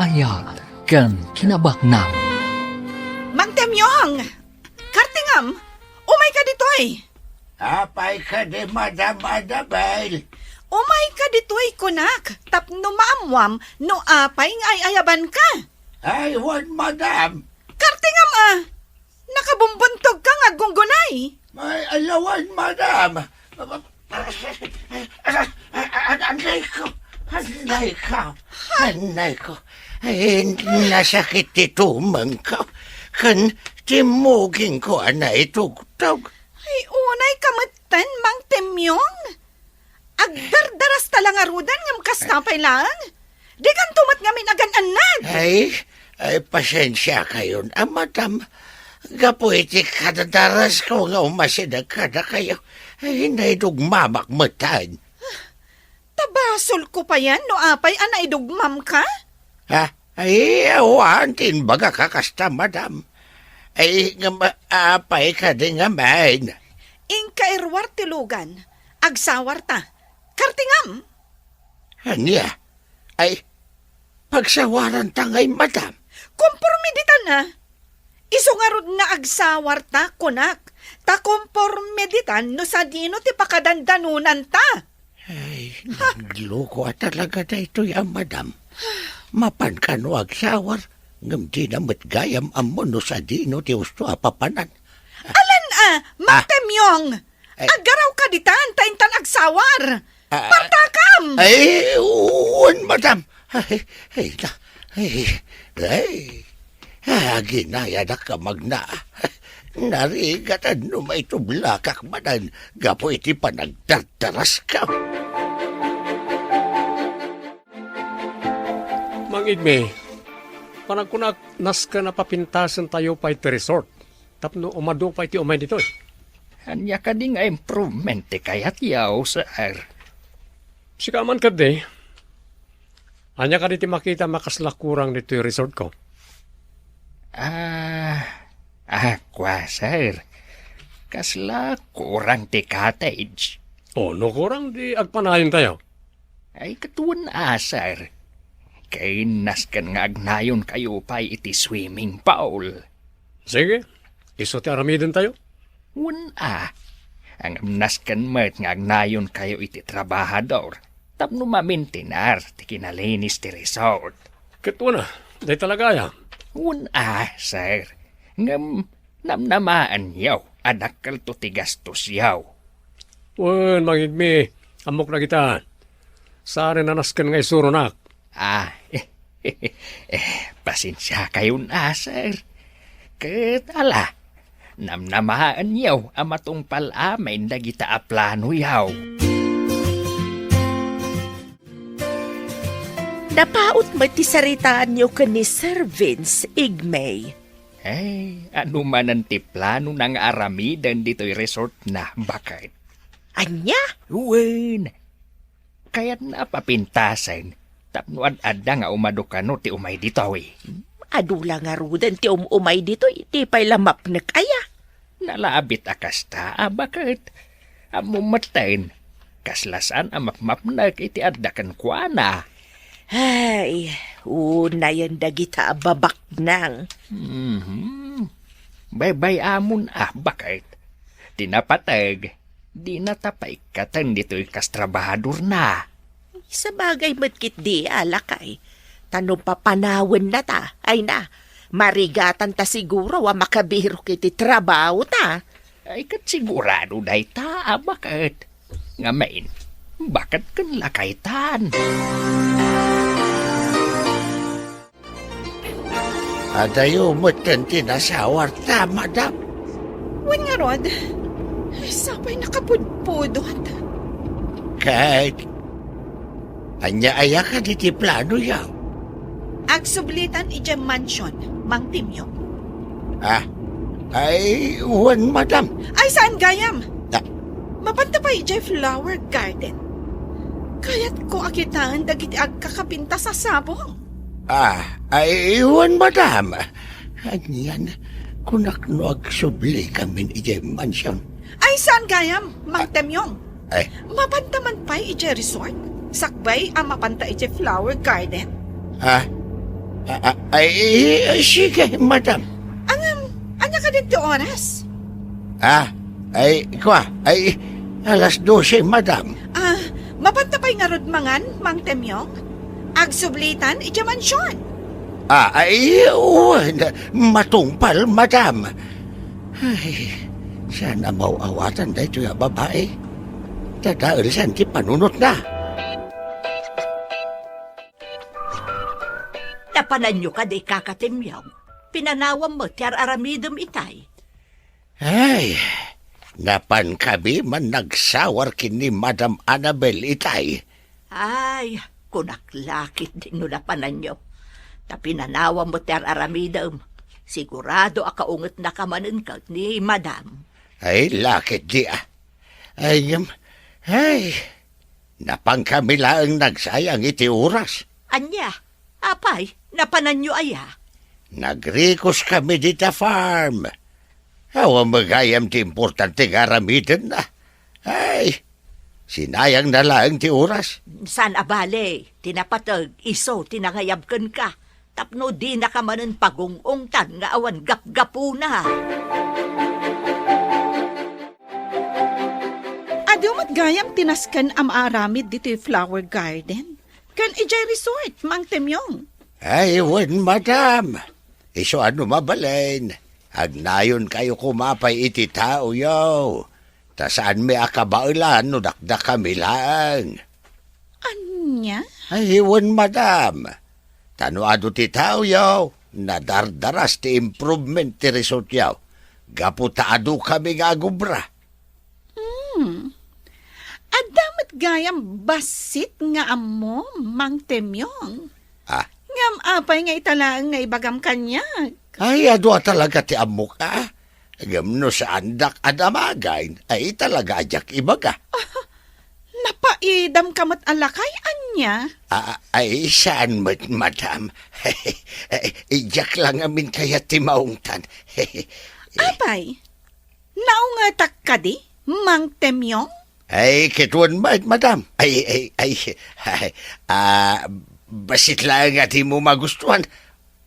ayat ken kinabaknang. Mang Temyong! Kartingam! Umay ka ditoy! Apay ka di Madam Annabel. Umay ka ditoy, kunak! Tapno maamwam, no apay nga ay ayaban ka! Aywan, Madam. Kartingam Nakabumbuntog ka nga gunggunay! May alawan, Madam. Anay ko. Hindi nasakit itumang ko. Kan timugin ko anay tugtog. Ay, unay kamatan, Mang Temyong! Agdardaras talang arudan ngam kastapay lang! Di kan tumat ngamin agan anad! Ay, pasensya kayo na, Madam. Gapuiti kadadaras ko nga umasidag kada kayo. Ay, hindi dugmamakmatan. Tabasol ko pa yan, no apay anay dugmam ka? Ha? Ay, awan, tinbaga ka kasta, Madam. Ay, nga maapay ka din nga main. Inkairwar tilugan, agsawar ta. Kartingam! Anya? Ay, pagsawaran tangay, Madam. Kompormiditan na. Isungarod nga agsawar ta, kunak. Ta kompormiditan no sa dino ti pakadandanunan ta. Ay, nagloko talaga na ito yan, Madam. Mapan ka no agsawar. Ngam di na matgayam amon no sa dino ti usto apapanan. Alan Mang Temyong! Ay. Agaraw ka ditan, taintan agsawar. Partakam! Ay, uwan, Madam. Ginaya na ka magna. Narigatan no may tublakak manan. Gapo iti panagdardaras ka. Mang Igme, panagkunak nas ka na papintasan tayo pa iti resort. Tapno umado pa iti umay dito. Anya ka di nga improvement ti kayat yaw sir. Sikaman ka de. Anya ka diti makita makaslakurang dito yung resort ko. Kwa sir. Kasla kurang ti cottage. O, no kurang di agpanayon tayo. Ay katuan sir. Kay naskan nga agnayon kayo pa iti swimming pool. Sige, iso ti aramidin tayo. Ang naskan met nga agnayon kayo iti trabahador. Tapno mamintinar ti kinalinis ti resort. Kito na, di talaga ya. Sir. Ngam namnamaan yaw. Anak kalto ti gastos yaw. Wan, Mang Igme, amok na kita. Saan na naskan nga isurunak? Pasensya kayo sir. Ketala. Namnamaan yaw amatong palamin na kita aplano yaw. Napaot ti saritaan niyo ka ni Sir Vince Igmay. Ano man ang tiplano ng aramidan dito'y resort na bakit? Anya? Uwen. Kaya't napapintasan. Tapnoan ada nga umadukano ti umay dito Adula nga rudan ti umay dito, iti pa'y lamap na kaya. Nalaabit akasta, bakit? Amumatayin. Kaslasan amapmap na iti adakan kwa na. Ay, una yan dagita babak nang. Baybay amon bakit? Tinapatag, di natapay katan dito'y kastrabahador na. Sa bagay matkit di alakay. Tanong papanawan na ta, ay na. Marigatan ta siguro makabiro kiti trabaho ta. Ay kat sigurado day ta, bakit? Ngamain, bakit kan lakaytan? Adayo mo't kan tinasawar ta, Madam. Wan nga rod, sapay nakapudpudot. Kahit anya-aya ka diti plano yaw. Agsublitan ije mansion, Mang Temyong. Ay, uwan, Madam. Ay, saan gayam? Ah. Mapanta pa ije flower garden. Kaya't ko akitaan dagiti agkakapinta sa sabong. Ay, iwan, Madam. Anyan, kunakno agsubli kami ije mansion. Ay, saan gayam, Mang Temyong? Ay, Mapantaman pa ije resort. Sakbay ang mapanta ije flower garden. Sige, madam. Anya ka dito oras? Alas 12, madam. Mabanta pa'y nga rodmangan, Mang Temyong? Agsublitan, iti mansyon. Matungpal, madam. Ay, sana mauawatan da ito yung babae. Tadaalisan ti panunot na. Napanan nyo ka di kakatimyaw. Pinanawam mo tiyar aramidom itay. Ay, napan kami man nagsawar kini Madam Annabel itay. Ay, kunaklakit din no napanan nyo. Ta pinanawam mo tiyar aramidom. Sigurado akaungot na kamanin ka ni Madam. Ay, lakit di ah. Ay, napang kami lang nagsayang iti oras. Anya, apay, napanan nyo aya. Nagrikos kami dita farm. Awa magayam ti importante garamitin na. Ay, sinayang na lang ti oras. San abale, tinapatag, iso, tinangayabkan ka. Tapno di na ka manen pagungungtan nga awan gap-gapuna. Adumat gayam tinaskan am aramid dito yung flower garden. Kan ijay resort, Mang Temyong. Ay, wan, madam. Iso ano mabalain. Agnayon kayo kumapay iti tao yaw. Ta saan may akabailan no dakdak kami lang. Anya? Ay, wan, madam. Tanuado ti tao yaw. Nadardaras ti improvement ti resort yaw. Gaputaado kami nga agubra. Adamat gayam basit nga amo, Mang Temyong. Ngam apay nga italang nga ibagam kanya. Ay, adwa talaga ti amok ka. Gamno sa andak adamagain, ay talaga ajak ibaga. Napaidam kamat alakay, anya? Ay, saan madam? Ijak lang amin kaya ti maungtan. Apay, naungatak ka di, Mang Temyong? Ay, kituan madam. Basit lang at mo magustuhan.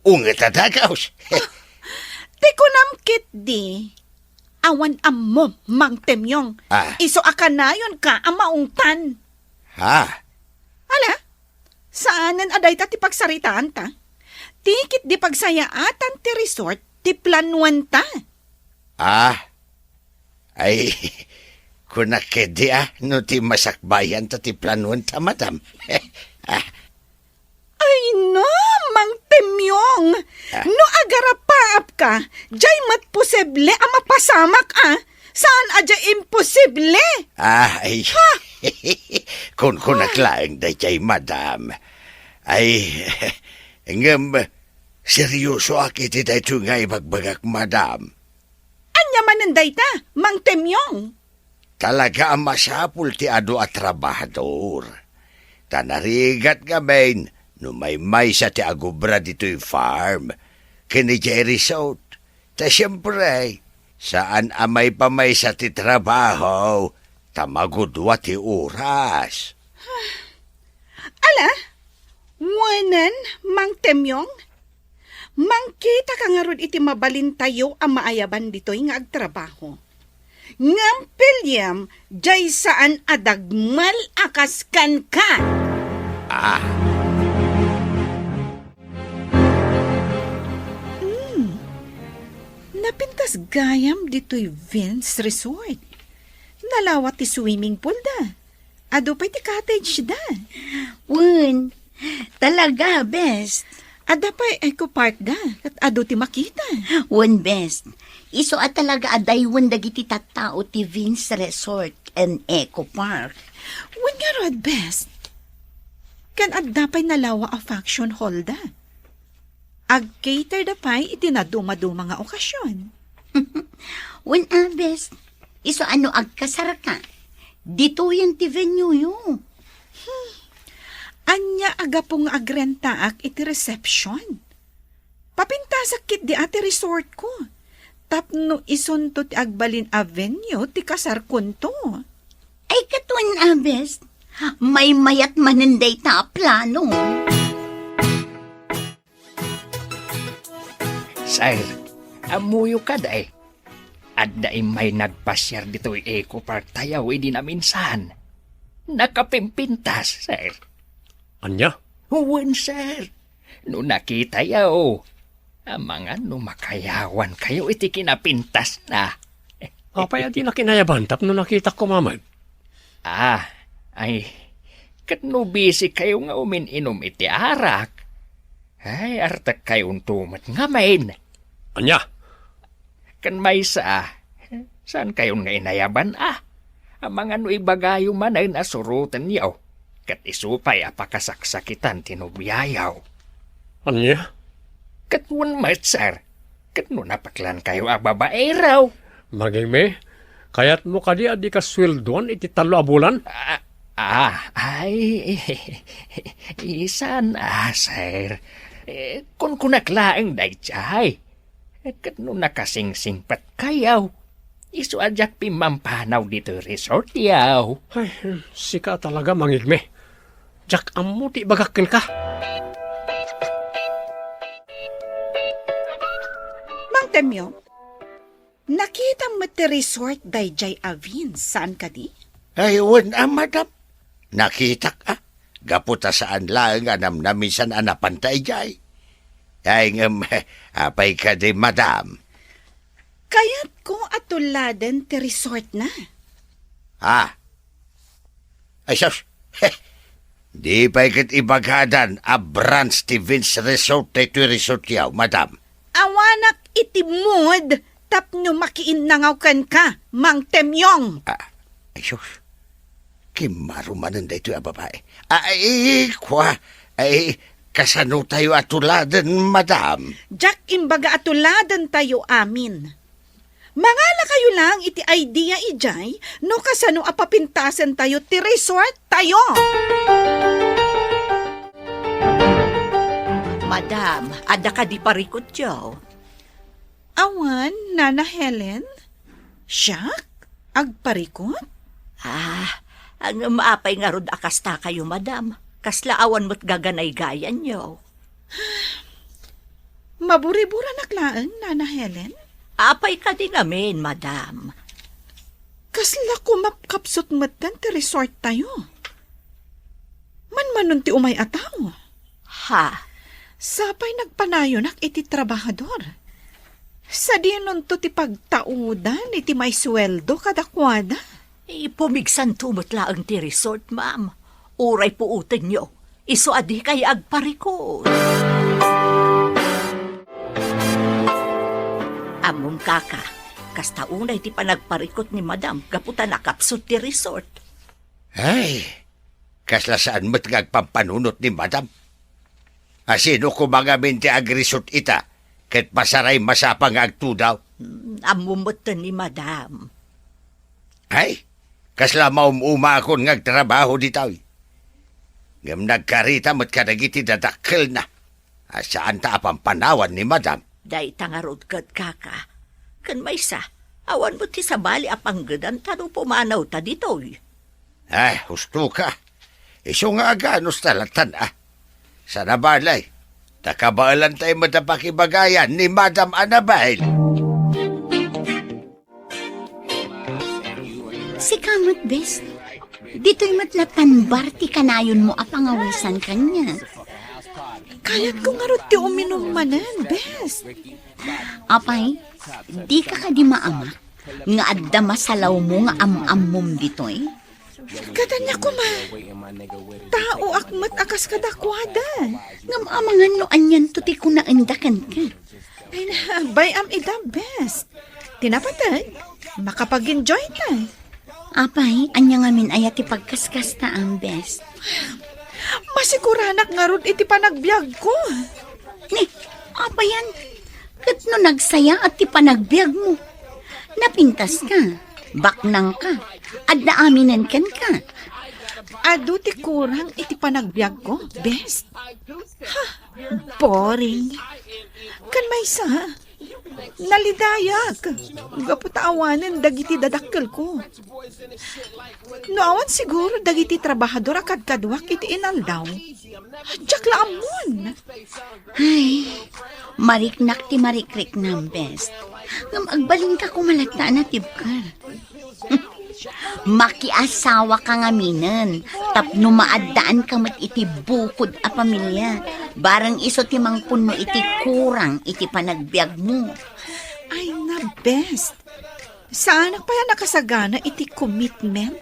Ungat atagaws. Di ko namkit di. Awan ammo, Mang Temyong. Iso akanayon ka ang maungtan. Ala, saanan aday ta ti pagsaritaan ta? Tikit di pagsayaatan ti resort, ti planuan ta. Ay, kunakedi no ti masakbayan ta ti planuan ta, madam. Ay no, Mang Temyong. No agarapaap ka, jay mat posible ang mapasamak Saan adya imposible? Ay, kung kunaklang da jay, madam. Ay, ngam, seryoso akit ita ito nga ibagbagak, madam. Anya mananday ta, Mang Temyong. Talaga ang masapul ti ado at trabahador. Tanarigat gabain, no may sa ti agubra dito'y farm. Kini Jerry Resort. Ta siyempre, saan amay pamay sa ti trabaho, tamagudwa ti oras. Ala, wanan, Mang Temyong. Mangkita ka nga ron iti mabalin tayo ang maayaban dito'y nga agtrabaho. Ngam pilyam, jay saan adagmal akaskan ka. Napintas gayam dito'y Vince Resort. Nalawat ti swimming pool da. Ado pa'y ti cottage da. Talaga, best. Ada pa'y eco park da. At ado ti makita. Best. Iso at talaga adaywan dagiti tattao ti Vince Resort and Eco Park. Nga rod best. Kan adda pa'y nalawa a function hall da. Ag-cater da pa'y itinaduma-duma nga okasyon. Best. Iso ano agkasar ka? Dito yung ti venue yun. Anya agapong agrentaak iti reception. Papintasak kit di ati resort ko. Tapno isunto ti Agbalin Avenue ti kasar kunto. Ay katuan, best. May mayat maninday ta plano. Sir, amuyo ka day. At daim may nagpasyar dito'y Eco Park tayaw hindi na minsan. Nakapimpintas, sir. Anya? Huwag, sir. No nakita yaw. Mga no makayawan kayo iti kinapintas na. Apay ati na kinayaban tap no nakita ko mamay. Ay, kat no busy kayo nga umininom iti arak. Ay, artak kayong tumat nga main. Anya? Kan may saan kayon nga inayaban Ang mga no ibagayo man ay nasurutan yaw. Kat isupay apakasaksakitan tinubiyayaw. Anya? Kat one mat, sir. Kat no napaklan kayo babae raw. Maging kayat mo kadi adi ka sweldoan iti 3 a bulan? Isan sir. Kung kunaklaang day chay. Kat no nakasingsing pat kayaw. Isu ajak pimampanaw dito resort yaw. Ay, sika talaga mangigme. Jak amo ti bagakin ka. Mang Temyong, nakita mo ti resort dayjay Avin. Saan ka di? Ay, madam. Nakita ka. Gaputa saan lang anam na minsan anapantay jay. Ay, apay ka di, madam. Kaya't ko atuladen ti resort na. Ay, sus. Di pa ikat ibagadan a branch ti Vince Resort ito resort yaw, madam. Awanak iti mood tapno makiinnangaw kan ka, Mang Temyong. Ay, sus. Kimarumanan da ito a babae. Ay, kasano tayo atuladen, madam? Jak imbaga atuladen tayo amin. Mangala kayo lang iti idea ijay, no kasano apapintasan tayo ti resort tayo. Madam, ada ka di parikot yaw. Awan, Nana Helen? Siya? Agparikot? Ang maapay nga rod akasta kayo, madam. Kaslaawan mo't gaganay gayan yaw. Maburi-bura naklaan, Nana Helen? Apay ka din amin, madam. Kasla ko mapkapsot matan ti resort tayo. Man ti umay ataw. Ha? Sapay nagpanayonak iti trabahador. Sa dinon to ti pagtaudan iti may sweldo kadakwada. Pumigsan tumot laang ti resort, ma'am. Uray po utin nyo. Iso adi kay agparikot. Among kaka, kasta unay ti panagparikot ni madam, gaputa nakapsot ti resort. Ay, kasla saan mo't ngagpampanunot ni madam? Asino ko mga minti agresort ita, ket pasaray masapang agtudaw? Amumot ni madam. Ay, kasla maumuma akong ngagtrabaho ditaw. Ngam nagkarita mo't kadagiti dadakkel na. Asaan ta apampanawan ni madam? Day tangarod kat kaka. Kan may sa, awan mo ti sabali apanggadan tano pumanaw ta ditoy. Ay, husto ka. Iso nga aganos talatan Sa nabalay, takabaalan tayo matapakibagayan ni Madam Annabelle. Si kamot, bes. Dito'y matlatan barti kanayon mo apangawisan kanya. Kayat ko nga ron ti uminom manan, bes. Apay, di ka di maama. Nga adda masalaw mo nga am-ammom dito'y. Kadanya ko tao akmat akas kadakwada. Nga maamangan no anyan to ti kunaandakan ka. Ay na, bay am ida best. Tinapatag, makapag-enjoy ta. Apay, anya nga min ayat ti pagkaskas ta ang best. Masiguranak nga ron iti panagbiag ko. Ni, apa yan? Kat no nagsaya at ti panagbiag mo. Napintas ka, baknang ka, at naaminan kan ka. Ado ti kurang iti panagbiag ko, best. Ha, boring. Kan may sa, nalidayak. Gaputaawanan dagiti dadakkel ko. Noawan siguro dagiti trabahador akad-kadwak iti inaldaw. Diyak laamon. Ay, Mariknak ti marikrik nam, best. Ngam agbalin ka kumalata na tibkar. Makiasawa ka nga minan. Tapno maaddaan ka mat iti bukod a pamilya. Barang iso ti mangpunno iti kurang iti panagbiag mo. Ay na, best. Saan pa yan nakasagana iti commitment?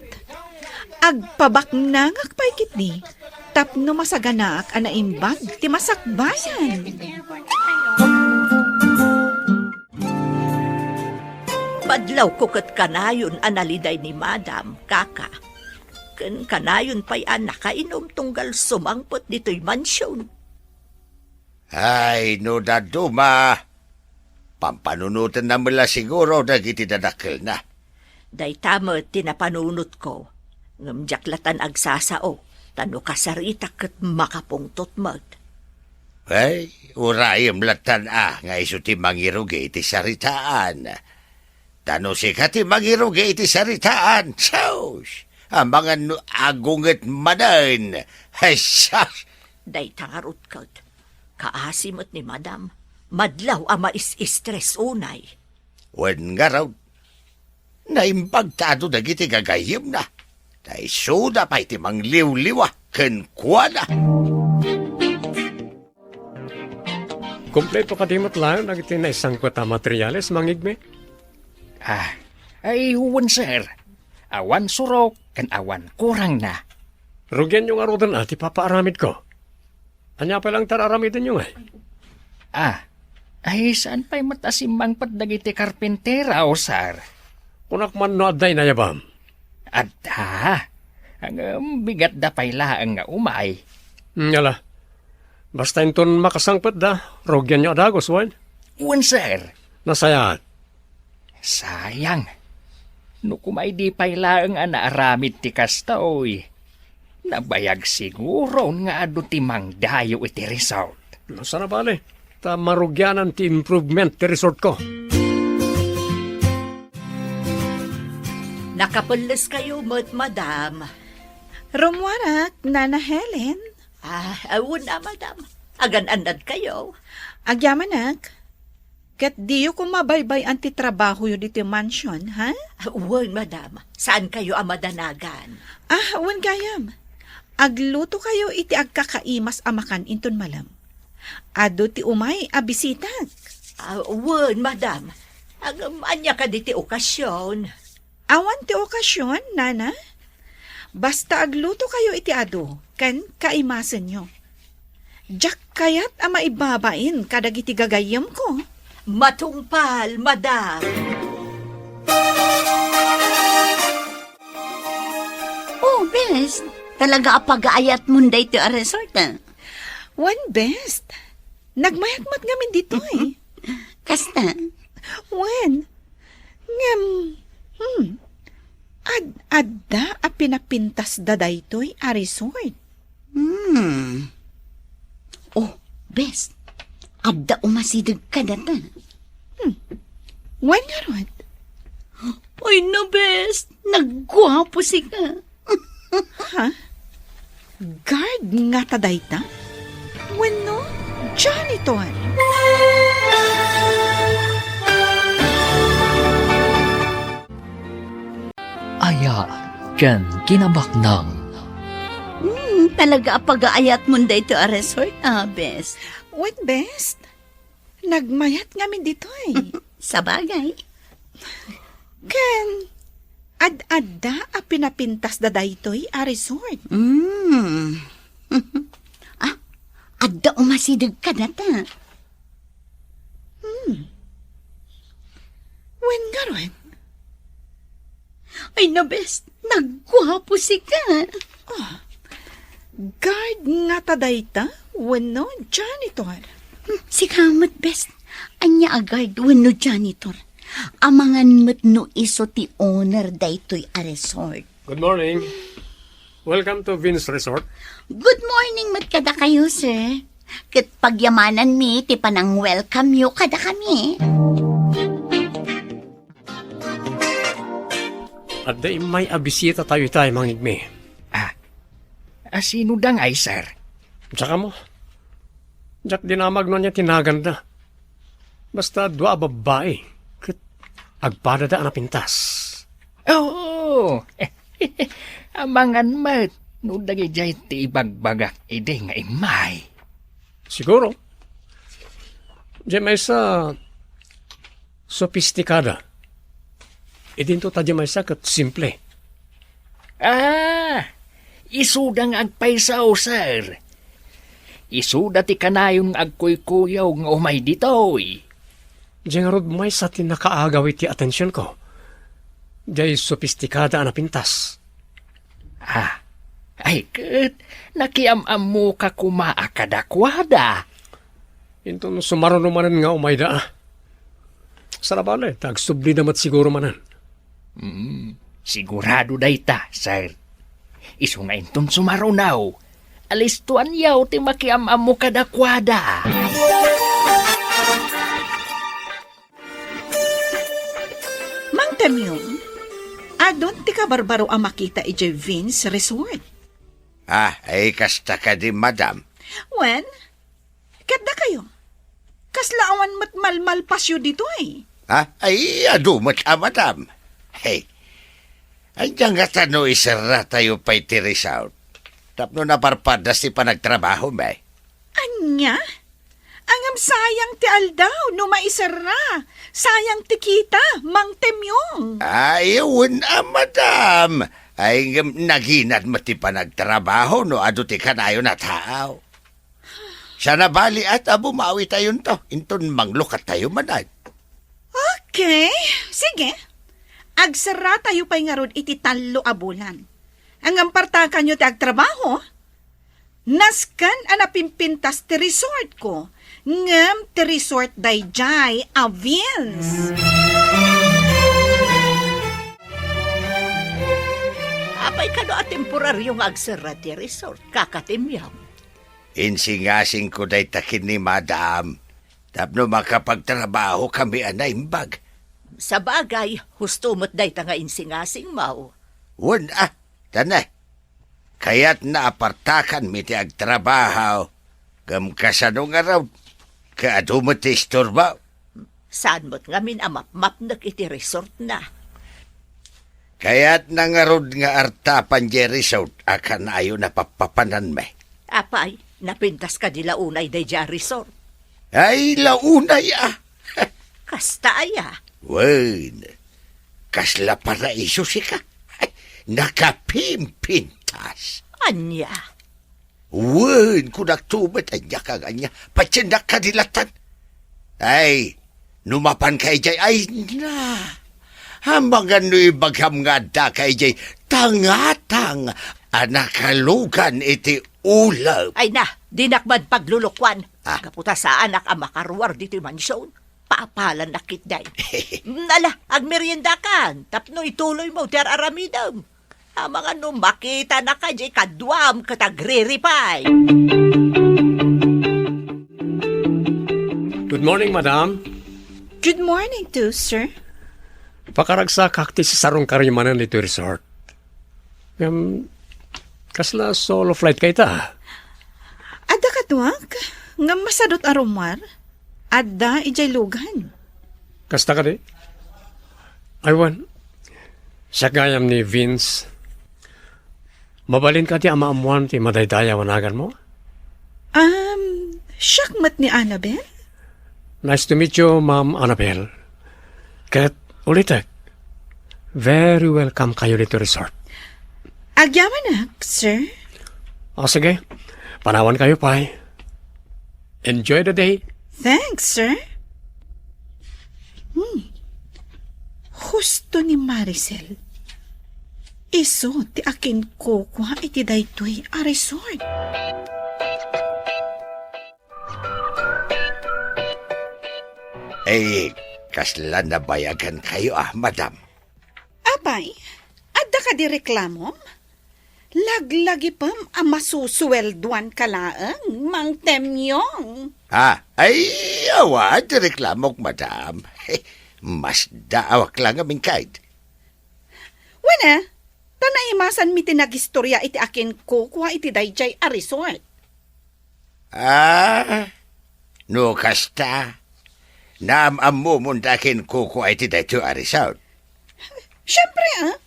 Agpabaknangak pa ikit ni. Tapno masaganaak anaimbag ti masakbayan. Madlaw ko kat kanayon analiday ni Madam, kaka. Ken kanayon pa'y nakainom tunggal sumangpot dito'y mansyon. Ay, no daduma. Pampanunutan na mula siguro dagiti dadakil na. Day tamo tinapanunot ko. Ngamjaklatan agsasao. Tano kasarita kat makapungtot mag. Ay, urayim latan nga iso ti mangirugi iti saritaan. Tano si ti mangirugi iti saritaan. Sos, ang mga agunget madan. Ay, sos. Day tangarot kat. Kaasimot ni Madam. Madlaw ama is-stress unay. Wen nga raw, naimbagtado dagiti gagayim na. Tay soda pa iti mangliw-liwa, kenkwana. Kompleto ka dimot lang, nagiti na isang kwata materyales, mangigme. Ay huwan, sir. Awan surok, kan awan kurang na. Rugyan yung arudan ati papaaramid ko. Anya pa lang tararamidin yung ay. Ay saan pa'y matasimang padagiti karpentera o, sir? Kunak man no aday na yabam. Adda, ang bigat da pa'y laang nga umay. Yala, basta inton makasangpet da, rugyan nyo adagos, wan. Uwan, sir. Nasayaan. Sayang. No kumay di pa'y laang anaaramid ti kasta, oy. Nabayag siguro nga ado ti mangdayo iti resort. Sana bale, ta marugyanan ti improvement ti resort ko. Nakapulis kayo, Madam. Rumwarak, Nana Helen. Awon na, Madam. Agan-andad kayo. Agyamanak. Kat diyo kung mabaybay anti trabaho yun dito mansion, ha? Uwan, Madam. Saan kayo amadanagan? Wan gayam. Agluto kayo iti agkakaimas amakan inton malam. Ado ti umay abisitag. Uwan, Madam. Anya ka diti okasyon. Awan ti okasyon, Nana. Basta agluto kayo iti ado, kan kaimasan nyo. Diyak kayat ang maibabain kadagiti gagayam ko. Matungpal, Madam. Oh, best. Talaga apag-aayat mo day to a resort, One best. Nagmayagmat ngamin dito eh. Kasta, Wen. Adda a pinapintas da daytoy a resort. oh, best. Adda umasidag ka data. Wen nga ron? Ay na, best. Nagwapo si ka. Guard nga ta dayta? Wen no? Janitor. Aya, ken kinabaknang. Talaga apag-aayat mo day to a resort, best. Wen best? Nagmayat ngamin dito eh. Sa bagay. Ken, ad-adda a pinapintas da daytoy a resort. Adda umasidag ka data. Wen nga ron? Ay na, best. Nagwapo si ka. Guard nga ta dayta? Wen no? Janitor. Si kamot, best. Anya agad wano janitor. Amangan mo't no iso ti owner daytoy a resort. Good morning. Welcome to Vince Resort. Good morning mo't kada kayo, sir. Kat pagyamanan mi, ti panang welcome yo kada kami. At day may abisita tayo mangigme. Sino dang ay, sir? Tsaka mo. Diyak dinamag no niya tinaganda. Basta dua babae. Kat agpada da na pintas. Oo. Amangan mat. No dagi jay ti ibagbagak ide nga imay. Siguro. Diyan may sa sofistikada. Idinto ta diyan may sa kat simple. Isudang agpaysaw, sir. Isuda ti kanayon agkuy-kuyaw nga umay ditoy. Diyan nga rod may sa tinakaagaw iti atensyon ko. Diyan sofistikada na pintas. Ay kat, nakiam-am mo ka kumaakadakwada. Ito sumaron manan nga umay da. Sarabale, tagsubli namat siguro manan. Sigurado dayta, sir. Isu nga inton sumarunaw. Alistuan yaw ti makiam-am mo kadakwada. Mang Temyong, adon ti ka barbaro ang makita iti Vince Resort. Ay kasta ka di, madam. Wen, kada kayo. Kaslaawan mat malmal pasyo dito eh. Ay, adumat madam. Hey, andiyan nga tano isara tayo pa iti resort. Tapno na parpadas ti panagtrabaho, may. Anya? Angam sayang ti aldaw no maisara. Sayang ti kita, Mang Temyong. Ayun, madam. Ay, naginad mo ti panagtrabaho no ado ti kanayo na tao. Sana bali at bumawi tayo to. Inton manglukat tayo manad. Okay, sige. Agsara tayo pa'y nga rod iti talo a bulan. Ang ampartakan nyo ti agtrabaho, naskan anapimpintas ti resort ko. Ngam ti resort dayjay a Vince. Apay ka no a temporaryong agsara ti resort, kakatimyaw. Insingasing ko day takin ni madam. Tapno makapagtrabaho kami anaimbag. Sa bagay, husto mo't day nga insingasing mau. Wan tanay. Kaya't naapartakan mi ti agtrabaho. Gam kasano nga raw. Kaado mo ti istorba. Saan mo't nga minamap-map na iti resort na. Kaya't nangarod nga artapan di resort akan ayo napapapanan me. Apay, napintas ka di launay day dya resort. Ay, launay Kasta aya. Wan, kasla para iso si ka. Ay, nakapimpintas. Anya. Wan, kung nagtumat, anya ka ganya, patsindak ka dilatan. Ay, numapan kay jay, ay na. Hambangan no'y bagham nga da kay jay, tangatang, anakalugan iti ulaw. Ay na, dinakbad paglulukwan. Kaputa sa anak ang makaruwar dito yung mansyon. Paapalan na kitday. Nala, agmeriendakan. Tapno ituloy mo, ter aramidam. Ang mga makita na ka, jay kadwam katagriripay. Good morning, madam. Good morning too, sir. Pakaragsa kakti sa sarong karimanan dito resort. Kasla solo flight kay ta. Ada ka tuwag? Nga masadot arumar? Ada ijay lugan. Kasta ka di? Aywan, siya gayam ni Vince. Mabalin ka di amaamuan ti madaydaya wanagan mo? Syakmat ni Annabel? Nice to meet you, Ma'am Annabelle. Kaya't ulitek, very welcome kayo dito resort. Agyaman sir. O sige, panawan kayo pa. Enjoy the day. Thanks, sir. Husto ni Maricel. Iso ti akin kukuha iti daytoy a resort. Eh, kasla nabayagan kayo madam. Abay, adda ka di reklamo? Laglagi pam ang masusuwelduan kalaang, Mang Temyong. Ay, awad, reklamok, madam. Mas daawak lang aming kahit. Wana, tanaimasan mi tinagistorya iti akin kukuha iti dayjay a resort. No kasta. naam mo mundakin kuko ay ti dayto arisaw. Siyempre,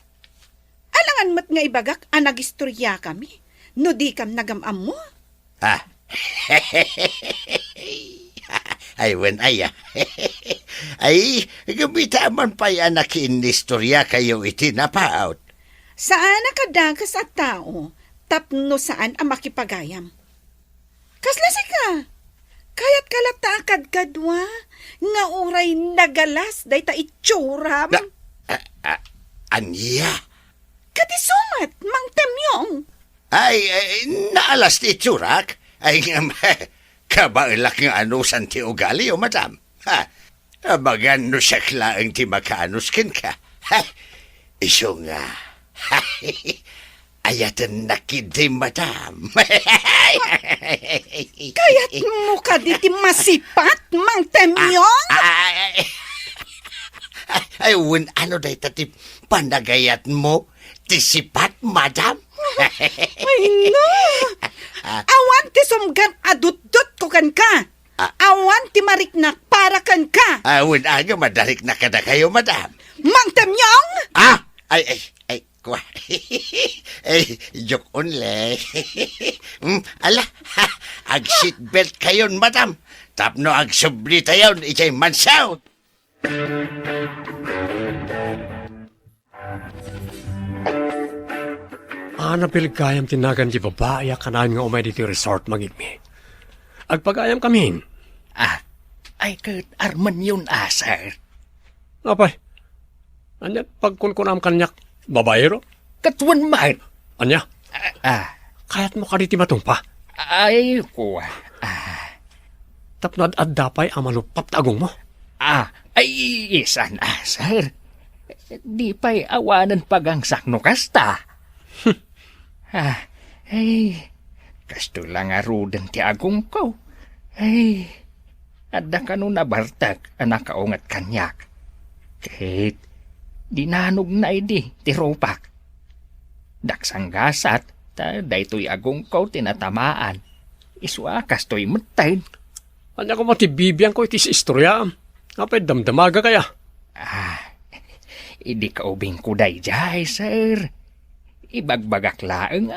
alangan mat nga ibagak nagistorya kami. No di kam nagamam mo. Ha? Ay, wen ay, ay, gabita man pa yan na kinistorya kayo iti napaot. Saan nakadagas at tao, tapno saan ang makipagayam. Kaslasi ka, kaya't kalatakad kadwa, nga uray nagalas, day ta itsuram. Anya? Katisumat, Mang Temyong. Ay, naalas ti tsurak? Ay, kabailak nga anusan ti ugali o madam. Ha? Abagan no siya klaang ti makaanuskin ka. Ha? Iso nga. Ha? Ayatan nakidi madam. Kaya't mo ka diti masipat, Mang Temyong. Ay, wun, ano day tati panagayat mo? Tisipat, madam? Ay, no. Awan ti sumgan adut-dut ko kan ka. Awan ti mariknak para kan ka. Wun, aga madarik na kada kayo, madam. Mang Temyong! Ay, kwa. Ay, joke only. Ala, ag seatbelt kayon, madam. Tapno ag subli tayon, ichay mansaw. Napiligayam tinagan di babae kanayon nga umay dito resort magigmi. Agpagayam kami. Ay kat arman yun, sir. Apay, anya pagkunkunam kanyak babaero? Katuan man. Anya, Kayat mo ka diti matumpa. Ay, kuwa. Tapno ad dapay ang malupat agong mo. Ay, isan, sir. Di pa'y awanan pagang sakno kasta. Ay, kasto lang arudan ti agong ko. Ay, adda ka no nabartag, anak kaungat kanyak. Kahit, dinanog na idi, ti ropak. Daksang gasat, daytoy agong ko tinatamaan. Iswa, kasto'y matayin. Anya ko matibibiyang ko itis istorya. Apay damdamaga kaya. Idi ka ubing kuday jay, sir. Ibagbagak laeng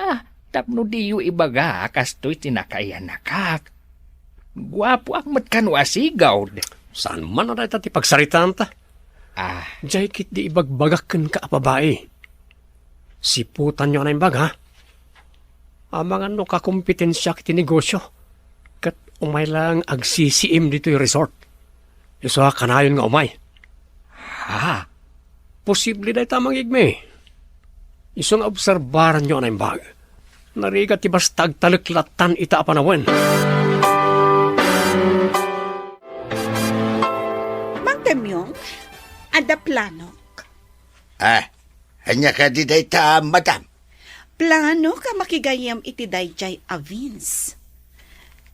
tapno diyo ibaga kasto'y tinakayan nakak. Guwapo ang matkano asigaw. Saan man na dahil ti pagsaritaan ta? Jay kit di ibagbagakan ka babae. Siputan nyo na yung baga. Amangan no kakumpetensya kiti negosyo. Kat umay lang agsisiim dito yung resort. Iso kanayon nga umay. Posible dahil tamang igme. Isong obserbaran nyo na yung baga. Narigat ti bastag taliklatan ita apanawen. Mang Temyong, ada plano. Hanya ka di dayta, madam. Plano ka makigayam iti dayjay a Vince.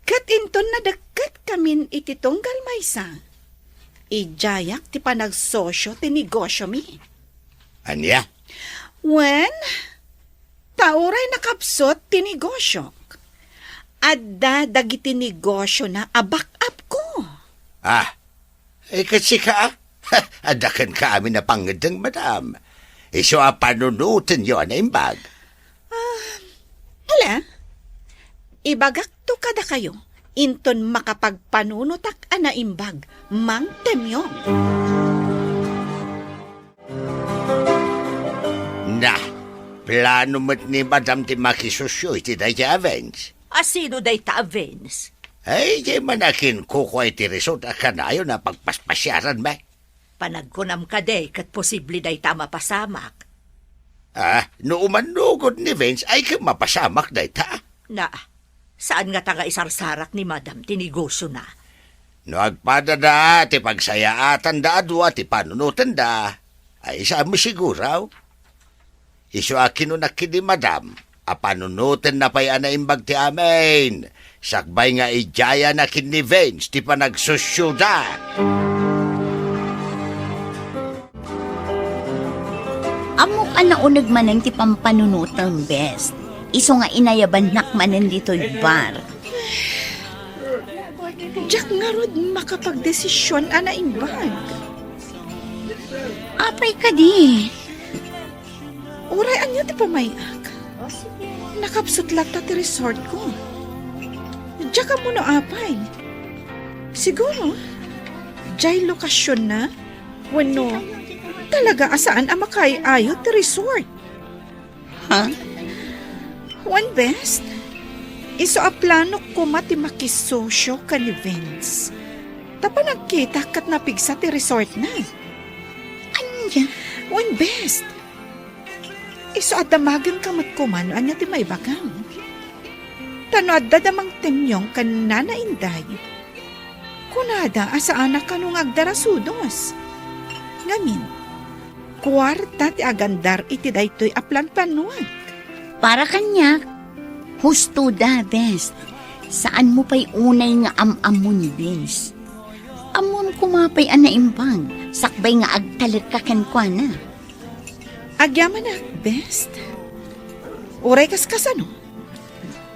Kat inton na dakat kamin iti tunggal maysa. Ijayak ti panagsosyo ti negosyo mi. Anya? When, tauray nakapsot ti negosyo. Adda dagiti negosyo na abak-up ko. Kasi ka, adakan ka amin na pangadang, madam. Iso panunutin yun na imbag. Ala, ibagak to kada kayo. Inton makapagpanunutak ana imbag, Mang Temyong. Plano mo't ni Madam ti makisusyo iti day ti Avens. Sino day ta Avens? Ay, di manakin kuko iti resort akanayo na pagpaspasyaran ba? Panagkunam ka day kat posible day ta mapasamak. No umanugod ni Vince ay mapasamak day ta. Saan nga taga isarsarak ni Madam tinigosyo na? No agpadada ti pagsayaatan da adwa ti panunutan da. Ay sa mo siguraw. Iso akin no nakidi, madam. Panunutan na pa'y anaimbag ti amin. Sakbay nga ijaya na kin ni Vince ti panagsusyuda. Amo ka naunag manen ti pampanunutan, best. Iso nga inayaban nakmanen dito'y bar. Diyak nga rod makapagdesisyon ana imbag. Apay ka di. Uray anya ti pamayak. Nakapsutlat ta ti resort ko. Diyak ka muna apay. Siguro, jay lokasyon na, wano, talaga asaan ang makaiayot ti resort. Ha? One best, iso a plano ko mati makisosyo ka ni Vince. Tapa nagkita kat napigsa ti resort na. Anya? One best, iso at damagan ka matkuman anya ti may bakang. Tano at dadamang temyong kan nana inday. Kunada asaan na kanong agdarasudos. Ngamin, kwarta ti agandar iti daytoy aplan panuag. Para kanya, husto da, best. Saan mo pa'y unay nga amamun, bes? Amon kumapay ana imbang, sakbay nga agtalit ka kenkwana. Agyaman na, best. Uray kaskasano.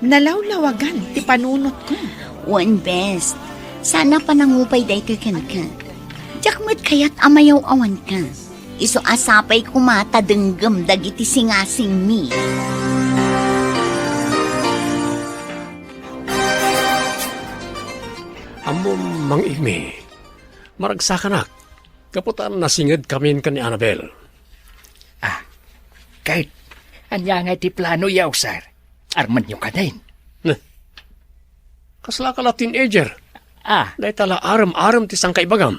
Nalawlawagan ti panunot ko. One best. Sana panangupay daytoy ken ka. Jakmet kayat amayaw awan ka. Iso asapay kumata denggem dagiti singasing mi. Amo mang imi. Maragsakanak. Kaputan nasingid kami kan ni Annabel. Kahit anya nga ti plano yaw, sir. Arman nyo ka din. Kasla ka la teenager. Ah, Dahil tala aram-aram ti sang kaibagam.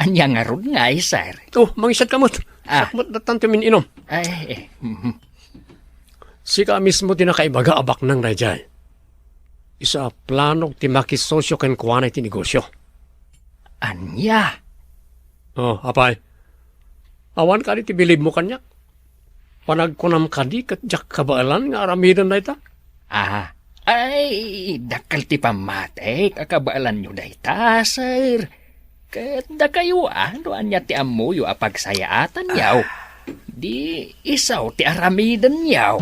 anya nga ron nga sir. Oh, mangisad kamot. Ah. Sakmot na tanto min inom. Ay, Sika mismo ti nakaibaga abak ng rajay. Isa plano ti makisosyo ken kuwanay ti negosyo. anya. Oh, apay. Awan ka di ti bilib mo kanya. Panagkunam ka di kat jak kabaalan nga aramidan na ita. Ay, dakal ti pamatek, akabaalan nyo dayta, sir. Kat da kayo, ano anya ti amuyo apagsayaatan yaw. Di isaw ti aramidan yaw.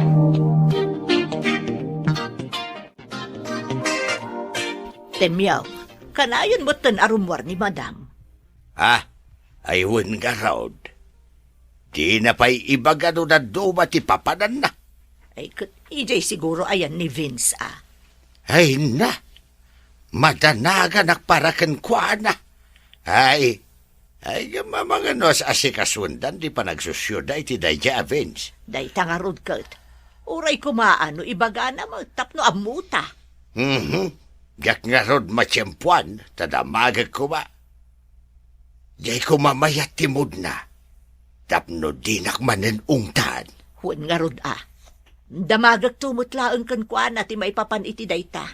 Temyaw, kanayon mo tan arumwar ni madam. Ayun nga raod. Di na pa'y ibagano na duma ti papanan na. Ay, ijay siguro ayan ni Vince, Ay na, madanaga nakparakan kwa na. Ay mga nos asikasundan di pa nagsusyuda iti dayja Vince. Day tangarod kat. Uray kumaano, ibaga na mo, tapno amuta. Gak nga rod matsyempuan, tadamagag ko ba? Jay kumamayat timod na. Tapno dinak manen ungtan. Huwag nga rod, Damagag tumutlaang kan kwa na ti may papan iti dayta.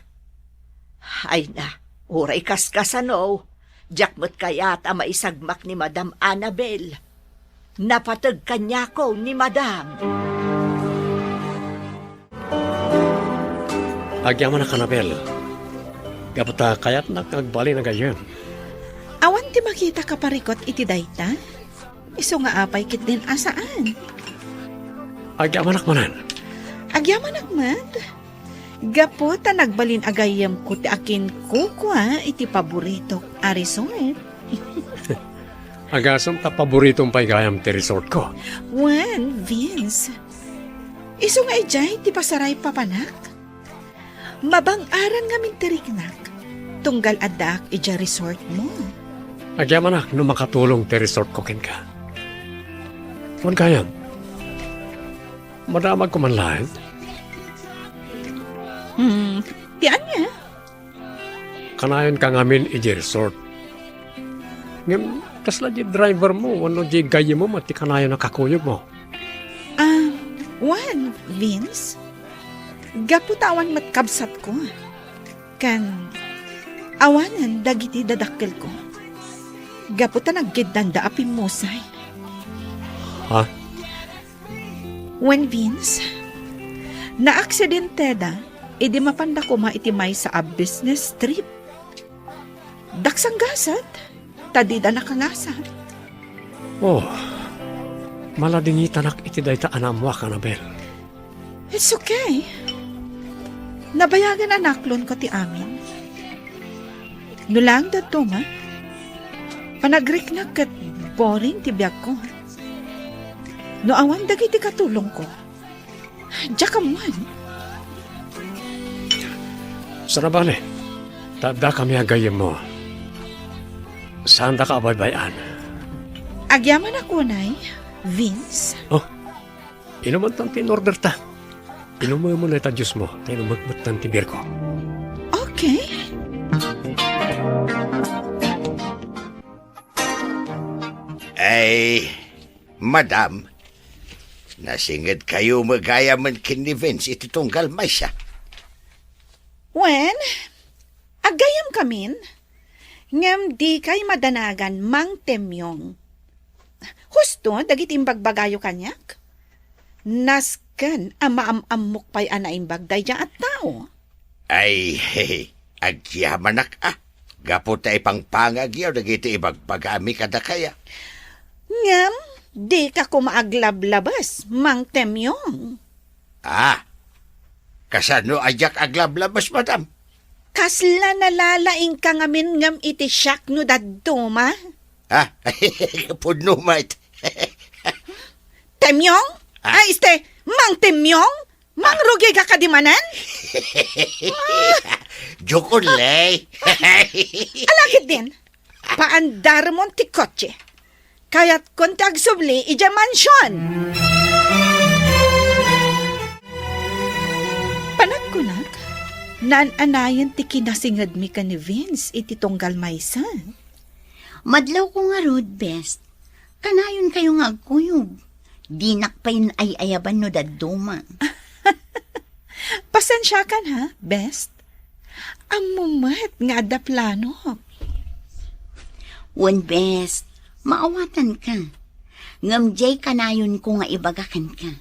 Ay na, uray kaskasano. Jakmat kayat ang maisagmak ni Madam Annabel. Napatag kanya ko ni Madam. Agyaman na kanabel. Kapata kayat nakagbali na gayon. Awan ti makita ka parikot iti dayta? Iso nga apay kit din asaan? Agyaman akmanan. Agyaman agmad. Gapo ta nagbalin agayam ko ti akin kukwa iti paborito a resort. Agasam ta paboritong paigayam ti resort ko. Juan, Vince. Iso nga ijay ti pasaray papanak. Mabang-aran nga mintiriknak. Tunggal adak ija resort mo. Agyaman ak no makatulong ti resort ko ken ka. Huwag kayam. Madamag ko man lahat. Tiyan niya. Kanayon ka ngamin iji resort. Ngem, kasla di driver mo, wano di gayi mo, mati kanayon na kakuyog mo. Juan, Vince. Gaputawan matkabsat ko. Kan, awanan dagiti dadakkel ko. Gaputan naggiddan da apim musay. Ha? When Vince, na-aksidente da, edi mapanda ko maitimay sa a business trip. Daksang gasat, tadi da nakangasat. Oh, maladingitan ak iti dayta anamwa ka na, Bel. It's okay. Nabayagan anaklon ko ti amin. Nulang dato ma. Panagrik na kat boring ti biyag ko. No awan dagiti katulong ko. Diya ka man. Sarabale, tada kami agayem mo. Saan da ka abaybayan? Agyaman ako, Nay. Vince. Oh, inuman tan tin-order ta. Inuman mo na ita Diyos mo. Tayo magbat tan tibir ko. Okay. Ay, madam, nasingid kayo magayaman kin ni Vince iti tunggal may siya. When, agayam kamin, ngem di kay madanagan mang temyong. Husto, dagit imbag-bagayo kanyak. Nasken, amaam-amok pa'y anaimbag day at tao. Ay, agyamanak Gapo tayo pang pangagyaw, dagiti ibagbagami kada kaya. Ngem, di ka kumaaglab-labas, mang temyong. Kasano ajak aglablabas, madam? Kasla nalalaing ka ngamin ngam iti siyak no dadto, ma? Pudno, mate. Temyong? Ay, mang temyong? Mang rugi ka kadimanan? Jokulay. Alakit din. Paandar mo ti kotse. Kaya't kung tagsubli, ija mansyon. Panagkunak, nan-anayan ti kinasingad mi ka ni Vince iti tunggal maysa. Madlaw ko nga road best. Kanayon kayo nga agkuyog. Di nakpain ay ayaban no daduma. Pasensya kan ha, best. Ang mumat nga da plano. One best, maawatan ka. Ngamjay kanayon ko nga ibagakan ka.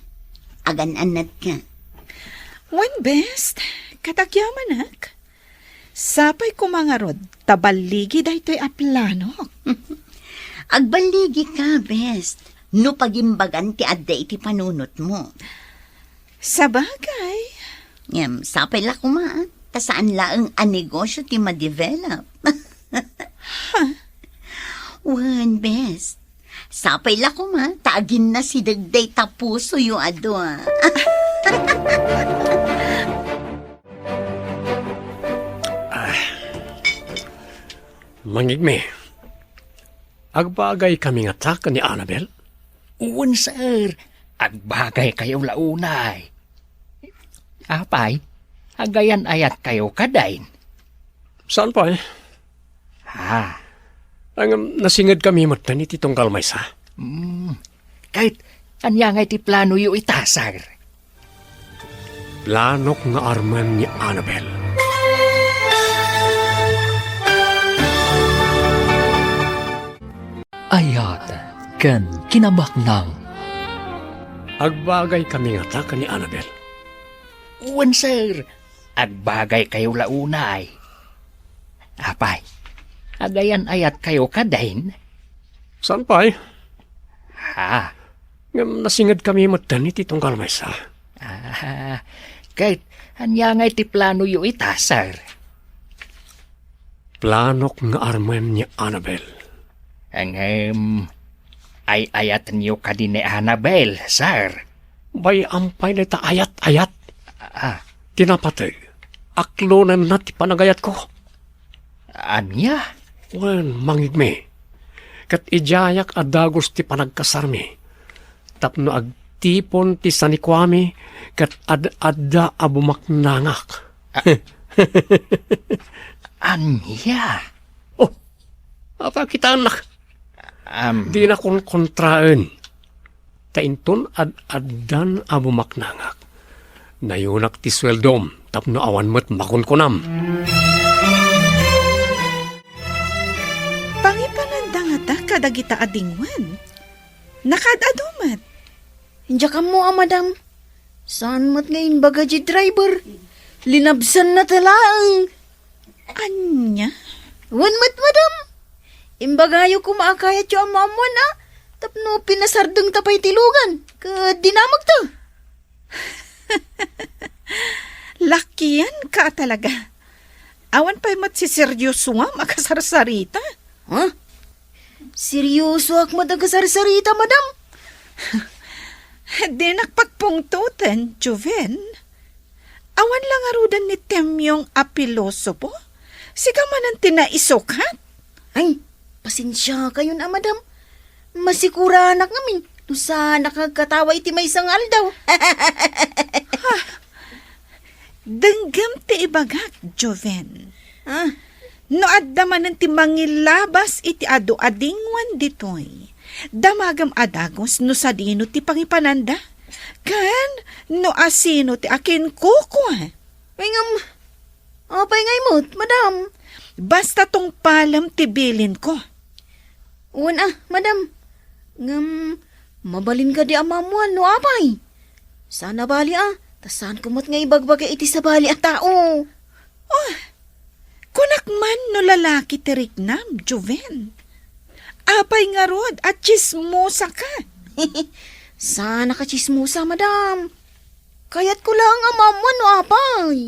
Agan-anad ka. One best, katagyaman ak. Sapay ko mga rod, tabaligi da ito'y aplano. Agbaligi ka, best. No pagimbagan ti adda iti panunot mo. Sabagay. Ngem, sapay la kuma. Tasaan laang a negosyo ti ma-develop. One best. Sapay la kuma. Taagin na si dagday tapuso yung ado. Mangigme, agbagay kami nga taka ni Annabel? Uwan, sir. Agbagay kayo launay. Apay, agayan ayat kayo kadain. Saan pa eh? Ang nasingad kami matan iti tunggal maysa. Kahit anyangay ti plano yu itasar. Planok nga arman ni Annabel. Ayat ken kinabaknang. Agbagay kami nga taka ni Annabel. Uwan, sir. Agbagay kayo launay. Apay, agayan ayat kayo kadain. Saan pa eh? Ngam nasingad kami matan iti tunggal maysa. Kahit anyangay ti plano yu itasar. Planok nga arman ni Annabel. Ang ay ayat niyo kadine Annabel, sir. Bay ampay na ita ayat-ayat. Tinapatay. Aklonan na ti panagayat ko. Anya? Wan, mangigme. Kat ijayak adagos ti panagkasarmi. Tapno agtipon ti sanikwami. Kat adda abumaknangak. Anya? Oh, apa kita anak? Di na kong kontraan. Tainton ad-addan abumaknangak. Nayunak ti sweldom, tapno awan mo't makunkunam. Pangipanandang ata kadagita adingwan. Nakadadumat. Hindiya ka mo, madam. Saan mo't ngayon bagaji driver? Linabsan na talang. Anya? Wan mo't, madam. Imbagayo ko maakayat yung amamon, tapno pinasardeng tapay tilugan. Dinamag to. Lakian ka talaga. Awan pa'y matsiseryoso nga makasarsarita. Ha? Seryoso ak madagasarsarita, madam? Di nakpagpungtutan, Joven. Awan lang arudan ni Temyong apiloso po. Siga man ang tinaisukat. Ay, pasensya kayo na, madam. Masikura anak ngamin. Nusa nakagkatawa iti may sangal daw. Denggam ti ibagak, Joven. Ah, No adda man ang timangilabas iti adu adingwan ditoy. Damagam adagos no sa dino ti pangipananda. Kan no asino ti akin kuko. Pingam, apay ngay mo't, madam. Basta tong palam ti bilin ko. Una, madam. Ngam, mabalin ka di amamuan, no apay. Sana bali tasan kumot nga ibagbagay iti sa bali at tao. Kunak man no lalaki ti riknam, Joven. Apay nga rod at chismosa ka. Sana ka chismosa, madam. Kaya't ko lang amamuan, no apay.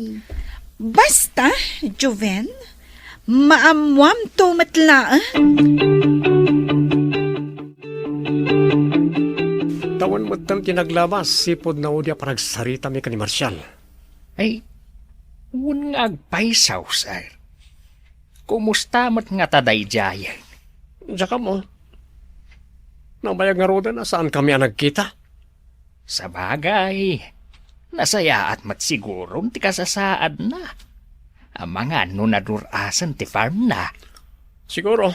Basta, Joven, maamwam to matla. Tawan mo tang tinaglabas, sipod na udya pa nagsarita mi ka ni Marcial. Ay, un nga agpaisaw, sir. Kumusta mat nga taday jayan? Diyan ka mo. Nabayag nga roda na saan kami ang nagkita? Sa bagay, nasaya at matsiguro ti kasasaad na. Ang mga nunadurasan ti farm na. Siguro.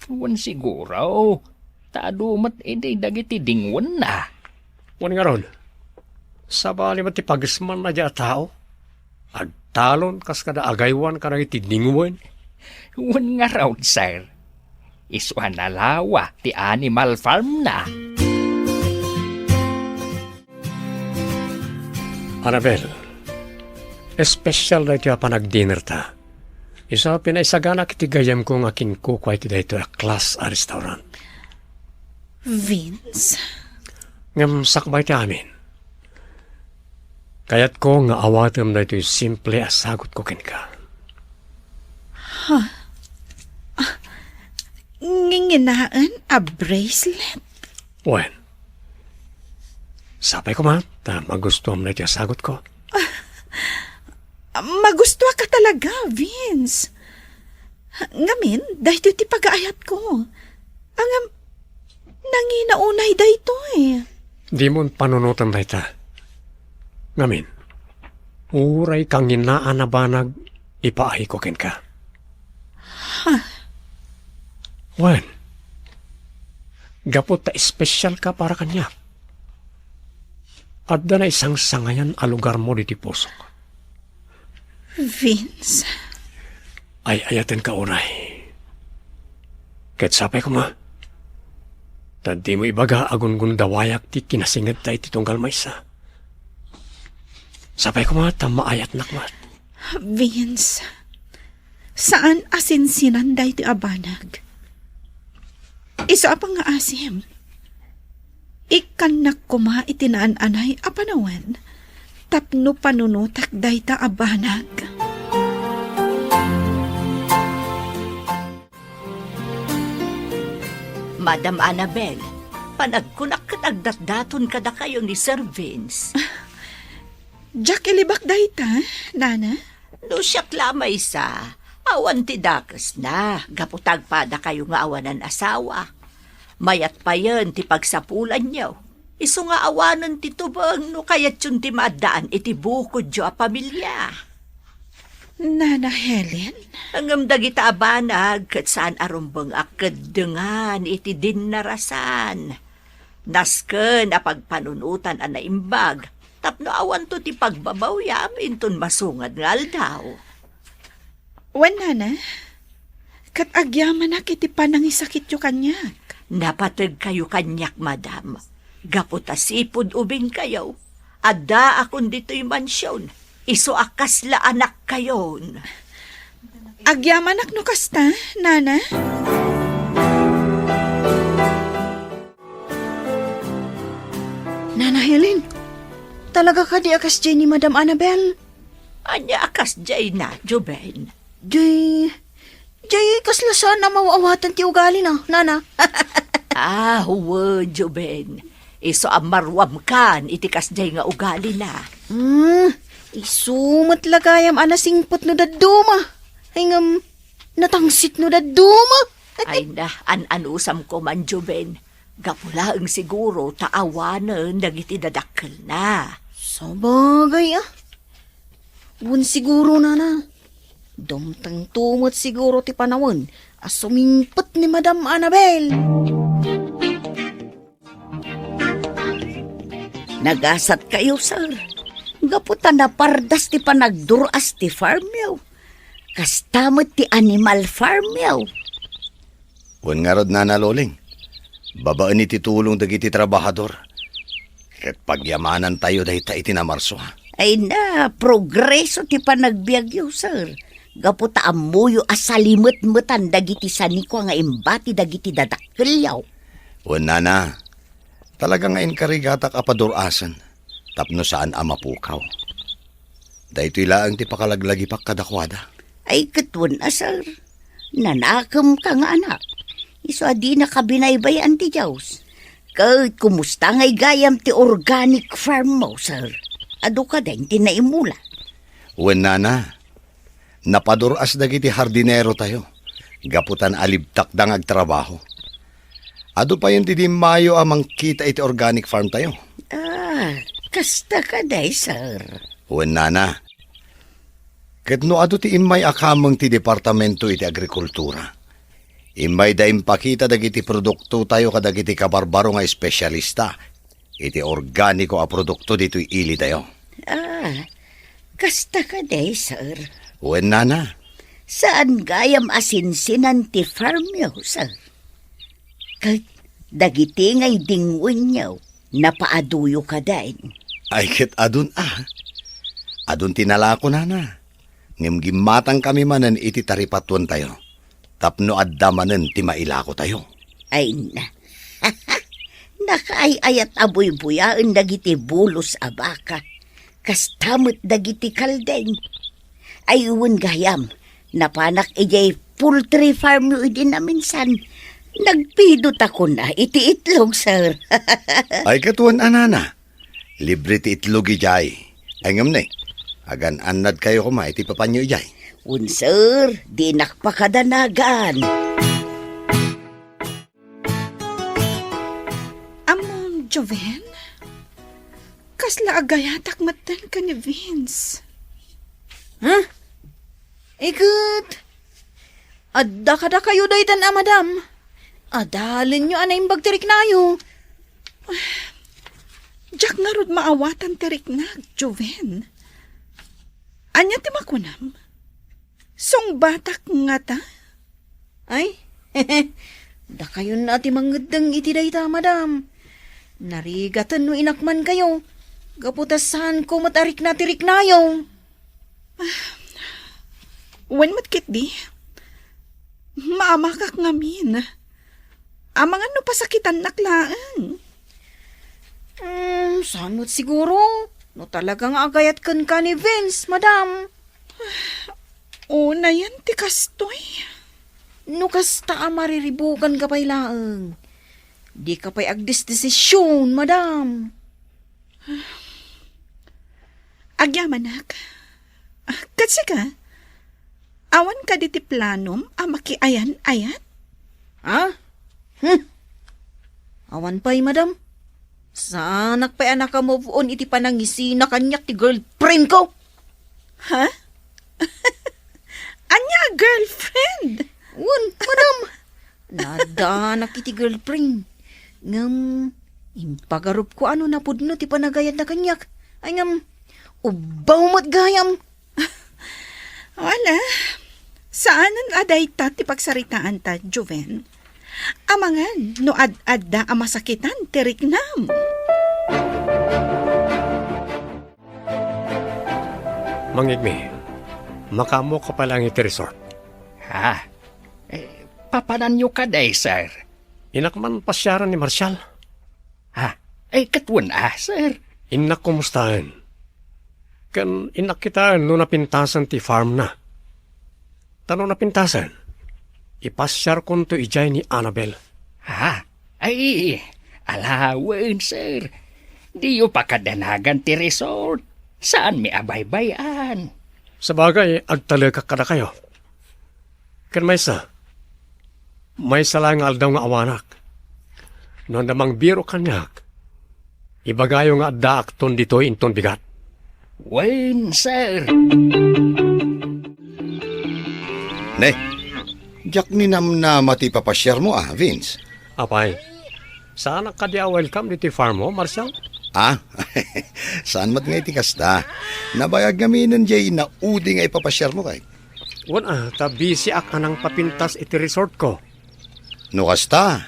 Wan siguro, taadumat edi dagiti dingwan na. Wani nga ron. Sa bali mo ti pagisman na dya tao. Agtalon kas kada agaywan ka na itidingwan. Wan nga raw, sir. Iswan na lawa ti animal farm na. Annabel, espesyal na iti panag-dinner ta. Isa pinaisagana kiti gayam kong akin kukway ti dayto a class a restaurant. Vince, Ngam sakbay ti amin. Kayat ko nga awatem na ito'y simple asagot ko kin ka. nginginaan a bracelet. Wen, sapay ko ma, ta magustuhan na iti asagot ko. Magusto ka talaga, Vince. Ngamin, dahil ti pag-aayat ko. Ang nanginaunay dahito eh. Di mon panunutan na ita. Ngamin, uray kang inaan na banag, ipaahi ko kin ka. Wen, gapot ta espesyal ka para kanya. At na isang sangayan a lugar mo diti puso ko. Vince, Ay ayaten ka unay. Ket sapay ko ma. Tadi mo ibaga agun-gun dawayak ti kinasingad ta iti tunggal maysa. Sapay ko ma, maayat nakmat. Vince, saan asinsinan dahito abanag? Isa pa nga asim. Ikanak kuma itinaan-anay apanawan. Tapno panunutak dayta abanag. Madam Annabel, panagkunak katagdatdaton kada kayo ni Sir Vince. Jack ilibak dayta, nana? No siyak lamay sa, awan ti dakas na, gaputag pada kayo nga awanan asawa. Mayat pa yan ti pagsapulan niyo. Iso nga awanan ti tubang no kayat yun ti maadaan iti bukod jo a pamilya. Nana Helen? Angam dagita abanag kat saan arumbang akadengan iti dinarasan. Nasken a pagpanunutan a naimbag, tapno awan to ti pagbabaw yamin ton masungad nga aldaw. Wan, nana? Kat agyaman na kiti panangisakit yo kanyak. Napatag kayo kanyak, madam. Gaputasipod ubing kayo. Ada akon dito'y mansyon. Iso akasla anak kayon. Agyaman no kasta, nana? Nana Helen, talaga ka di akas dyan ni Madam Annabel? Anya akas jay na, Juben. Jay, kasla sana mawawatan ti ugali na, nana. Huwag, Juben. Iso ang marwam kan, itikas jay nga ugali na. Isumat lagayam anasingpot no daduma. Ay ngam, natangsit no daduma. Ay na, an-anusam ko man, Juben. Gapula ang siguro taawanan dagiti dadakkel na. Sabagay Wun siguro, nana. Domtang tumot siguro ti panawon. Asumingpot ni Madam Annabel. Nagasat kayo, sir. Gaputa na pardas ti panagduras ti farm yaw. Kastamot ti animal farm yaw. Wan nga rod na naloling. Babaan iti tulong dagiti trabahador. Ket pagyamanan tayo dahi ta iti namarso ha. Ay na, progreso ti panagbiag yaw, sir. Gaputa amuyo asalimot-mutan dagiti saniko nga imbati dagiti dadakkel yaw. Wan na. Talaga nga inkarigata kapadurasan. Tapno saan amapukaw. Dahito ilaang ti pakalaglagi kaddakwada. Ay katun sir. Nanakam ka nga anak. Iso adi na kabinaybayan ti Diyos. Kahit kumusta nga'y gayam ti organic farm mo, sir. Ado ka din ti naimula. Wan na. Napaduras dagiti hardinero tayo. Gaputan alibtak dang agtrabaho. Ado pa yun ti mayo amang kita iti organic farm tayo. Kasta ka day, sir. Wan na. Ket no ado ti imay akamang ti departamento iti agrikultura. Imay da impakita dagiti produkto tayo kadagiti kabarbaro nga espesyalista. Iti organiko a produkto dito'y ili tayo. Kasta ka day, sir. Wan na. Saan gayam asinsinan ti farm yaw, sir? Kahit dagiti ngay dingwin yaw, napaaduyo ka dain. Ay ket adun Adun tinalako na. Ngem gimatang kami manan iti taripatuan tayo. Tapno addamanen ti mailako tayo. Ay na. Nakaayayat abuy-buyaan dagiti bulos a baka. Kastamot dagiti kaldeng. Ayun gayam, napanak ijay poultry farm yu din na minsan. Nagpidot ako na iti itlog, sir. Ay katuan anana. Libre ti itlog ijay. Ay ngam ne. Agan anad kayo kuma iti papanyo ijay. Sir, di nakpakadanagan. Amon, Joven? Kasla agayatak matan ka ni Vince. Ikut. Adda kada kayo daytan madam. Adalin nyo anay bagtirik nayo. Jack nga rod maawatan tirik na, Joven. Anya ti makunam? Song batak nga ta? Ay, da kayo na ti mangedeng iti dayta, madam. Narigatan no inakman kayo. Gaputasan ko matarik na tirik nayo. Wen matkit di? Maamakak ngamin. Amang ano pasakitan naklaan? Saan mo't siguro? No talagang agayat kan ka ni Vince, madam. Una yan ti kastoy. No kasta mariribukan ka pa'y laang. Di ka pa'y agdesisyon, madam. Agyamanak. Kasi ka, awan ka diti planom a makiayan-ayat? Awan pa'y, madam. Sanak pa'y anak ka move on iti panangisi na kanyak ti girlfriend ko. Ha? Anya, girlfriend? Un, madam. Nadanak iti girlfriend. Ngam, impagarup ko ano na pudno ti panagayad na kanyak. Ay ngam, ubaw mo't gayam. Wala. Saanan aday ta ti pagsaritaan ta, Joven? Amangan, no ad-adda ang masakitan, tirik nam. Mangigmi, makamo ka palang iti resort. Papanan nyo ka day, sir. Inakman pasyaran ni Marshall. Katuan sir. Inak kumustahan. Kan inak kita no napintasan ti farm na. Tanong na pintasan. Ipasyar ko to ijay ni Annabel. Ha? Ay, alawan, sir. Di yu pakadanagan ti resort. Saan mi abay-bayan? Sa bagay, agtalaga kada kayo. Kan may lang aldaw nga awanak. No namang biro kanyak, ibagayo nga daak ton ditoy inton bigat. Wen, sir. Ne, jak ni nam na mati papasyar mo Vince. Apay, saan ka dia welcome dito farm mo, Marcel? Saan mat nga iti kasta? Nabayag gaminan jay na udi nga ipapasyar mo kay. Busy ak anang papintas iti resort ko. No kasta,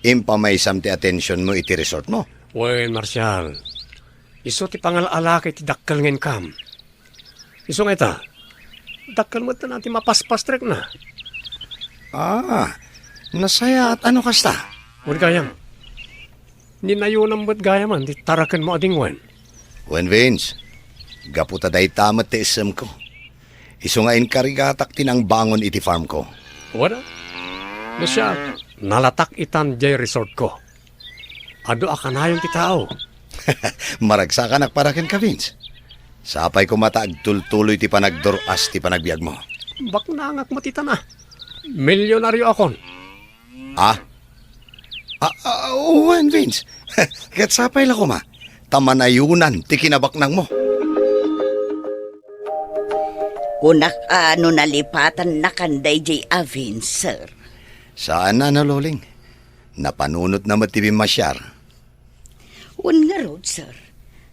impamaysam ti attention mo iti resort mo. Wen, Marcel, iso ti pangalala kay ti dakkal ngen kam. Iso nga ita, dakkal mo na natin mapaspastrek na. Nasaya at ano kasta? Wen gayam, ninayunang mo't gayaman, di tarakan mo ading wen. Wen Vince, gaputa day tamat ti isem ko. Iso nga inkarigatak tinang bangon iti farm ko. Wala, na siya, nalatak itan jay resort ko. Ado akanayon ti tao. Maragsakan akparaken ka Vince. Sapay ko mata agtultuloy ti panagdoras ti panagbiag mo. Bak nangak matita na. Milyonaryo akon. Wen Vince, kat sapay la ko ma. Tamanayunan ti kinabaknang mo. Kunak nalipatan na kanday jay Avin, sir. Saan na Loling? Napanunot na matibi masyar. Un nga rod, sir.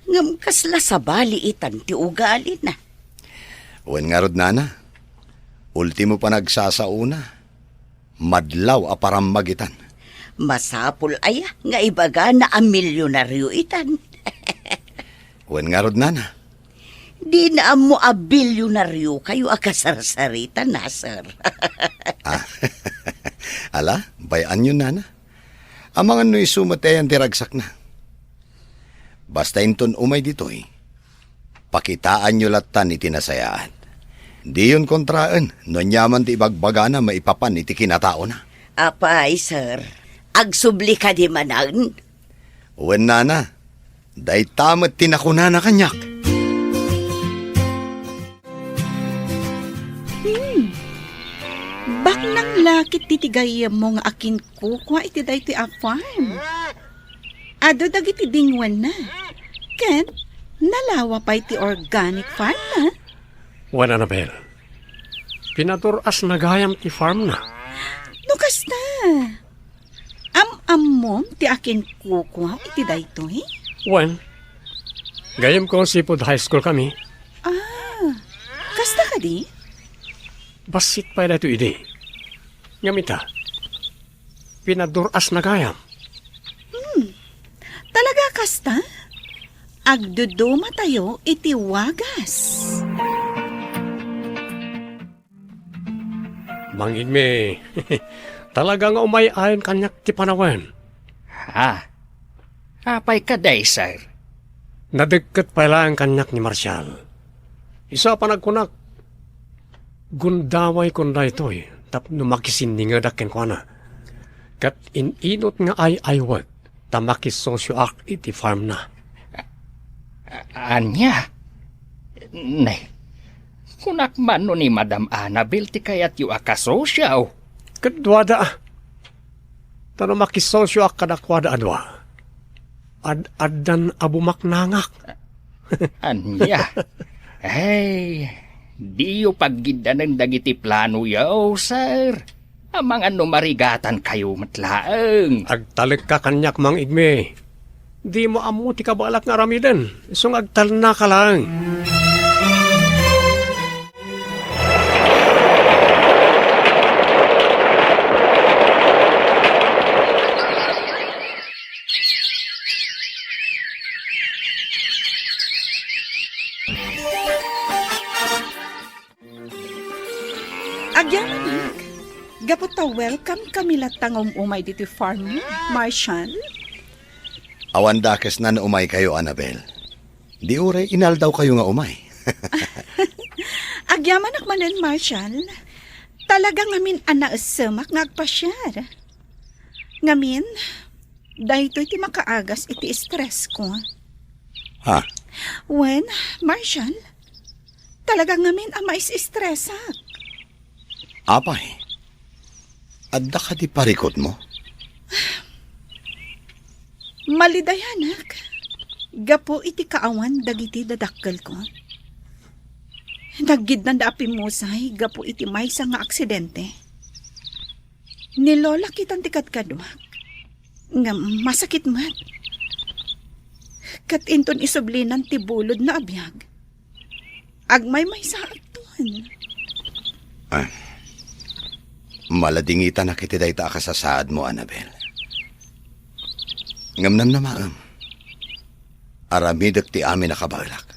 Ngam kasla sa bali itan ti ugali na. Wen nga rod nana. Ultimo pa nagsasauna. Madlaw aparam magitan. Masapul aya nga ibaga na ang milyonaryo itan. Wen nga rod nana. Di na mo a bilyonaryo kayo akasarsaritan na, sir. Ala, bayan yun nana. Amangan no isumatayan diragsak na. Basta inton umay ditoy, pakitaan nyo latan iti nasayaan. Di yun kontraan, no nyaman ti ibagbaga na maipapan iti kinatao na. Apay, sir. Agsubli ka di manan. Uwen nana, day tamat tinakuna na kanyak. Bak nang lakit titigay mo nga akin kukwa iti day ti a farm. Ado dagiti dingwan na. Ken, nalawa pa iti organic farm na. Wen, Annabel, pinaturas na gayam ti farm na. Nukas na. Am-am ti akin kukwa iti day to eh. Wen, gayam ko Seafood High School kami. Kasta ka di? Basit pa ito ide. Ngamita, pinaduras na gayam. Talaga kasta? Agduduma tayo iti wagas. Mangin me, talaga nga umayayon kanyak ti panawen. Apay ka day, sir. Nadagkat pa lang kanyak ni Marshall. Isa pa nagkunak. Gundaway kunda ito eh. Tapno makisindingadak ken ko na. Kat inot nga ay aywag. Tamakisosyo ak iti farm na. Anya? Nay, kunak man no ni Madam Annabel ti kayat yu akasosyaw. Kadwada ah. Tano makisosyo ak kadakwada adwa. Ad-adan abumaknangak. Anya? Ay, di yu paggida ng dagiti plano yaw, sir. Amang ano marigatan kayo matlaang. Agtalik ka kanyak mang igme. Di mo amo ti kabalak nga ramiden. Isong agtal na ka lang. Agyan anak. Gapot ta welcome kami latangom umay dito farm mo, Marshall. Awan dakes na umay kayo, Annabel. Di uray inal daw kayo nga umay. Agyaman akmanan, Marshall. Talaga ngamin anaasamak nga agpasyar. Ngamin, dahil iti makaagas iti stress ko. Ha? When, Marshall, talaga ngamin ang mais-stressak. Apay, adda ka di parikot mo? Malidayanak, gapo iti kaawan dagiti dadakkel ko. Naggid na daapi musay, gapo iti maysa nga aksidente. Ni Lola kitang tikat kadwak, nga masakit mat. Kat inton isublinan ti bulod na abiyag. Agmay may sa aton. Maladingita na kiti dayta akasasaad mo, Annabel. Ngamnam na maam. Aramidak ti amin nakabalak.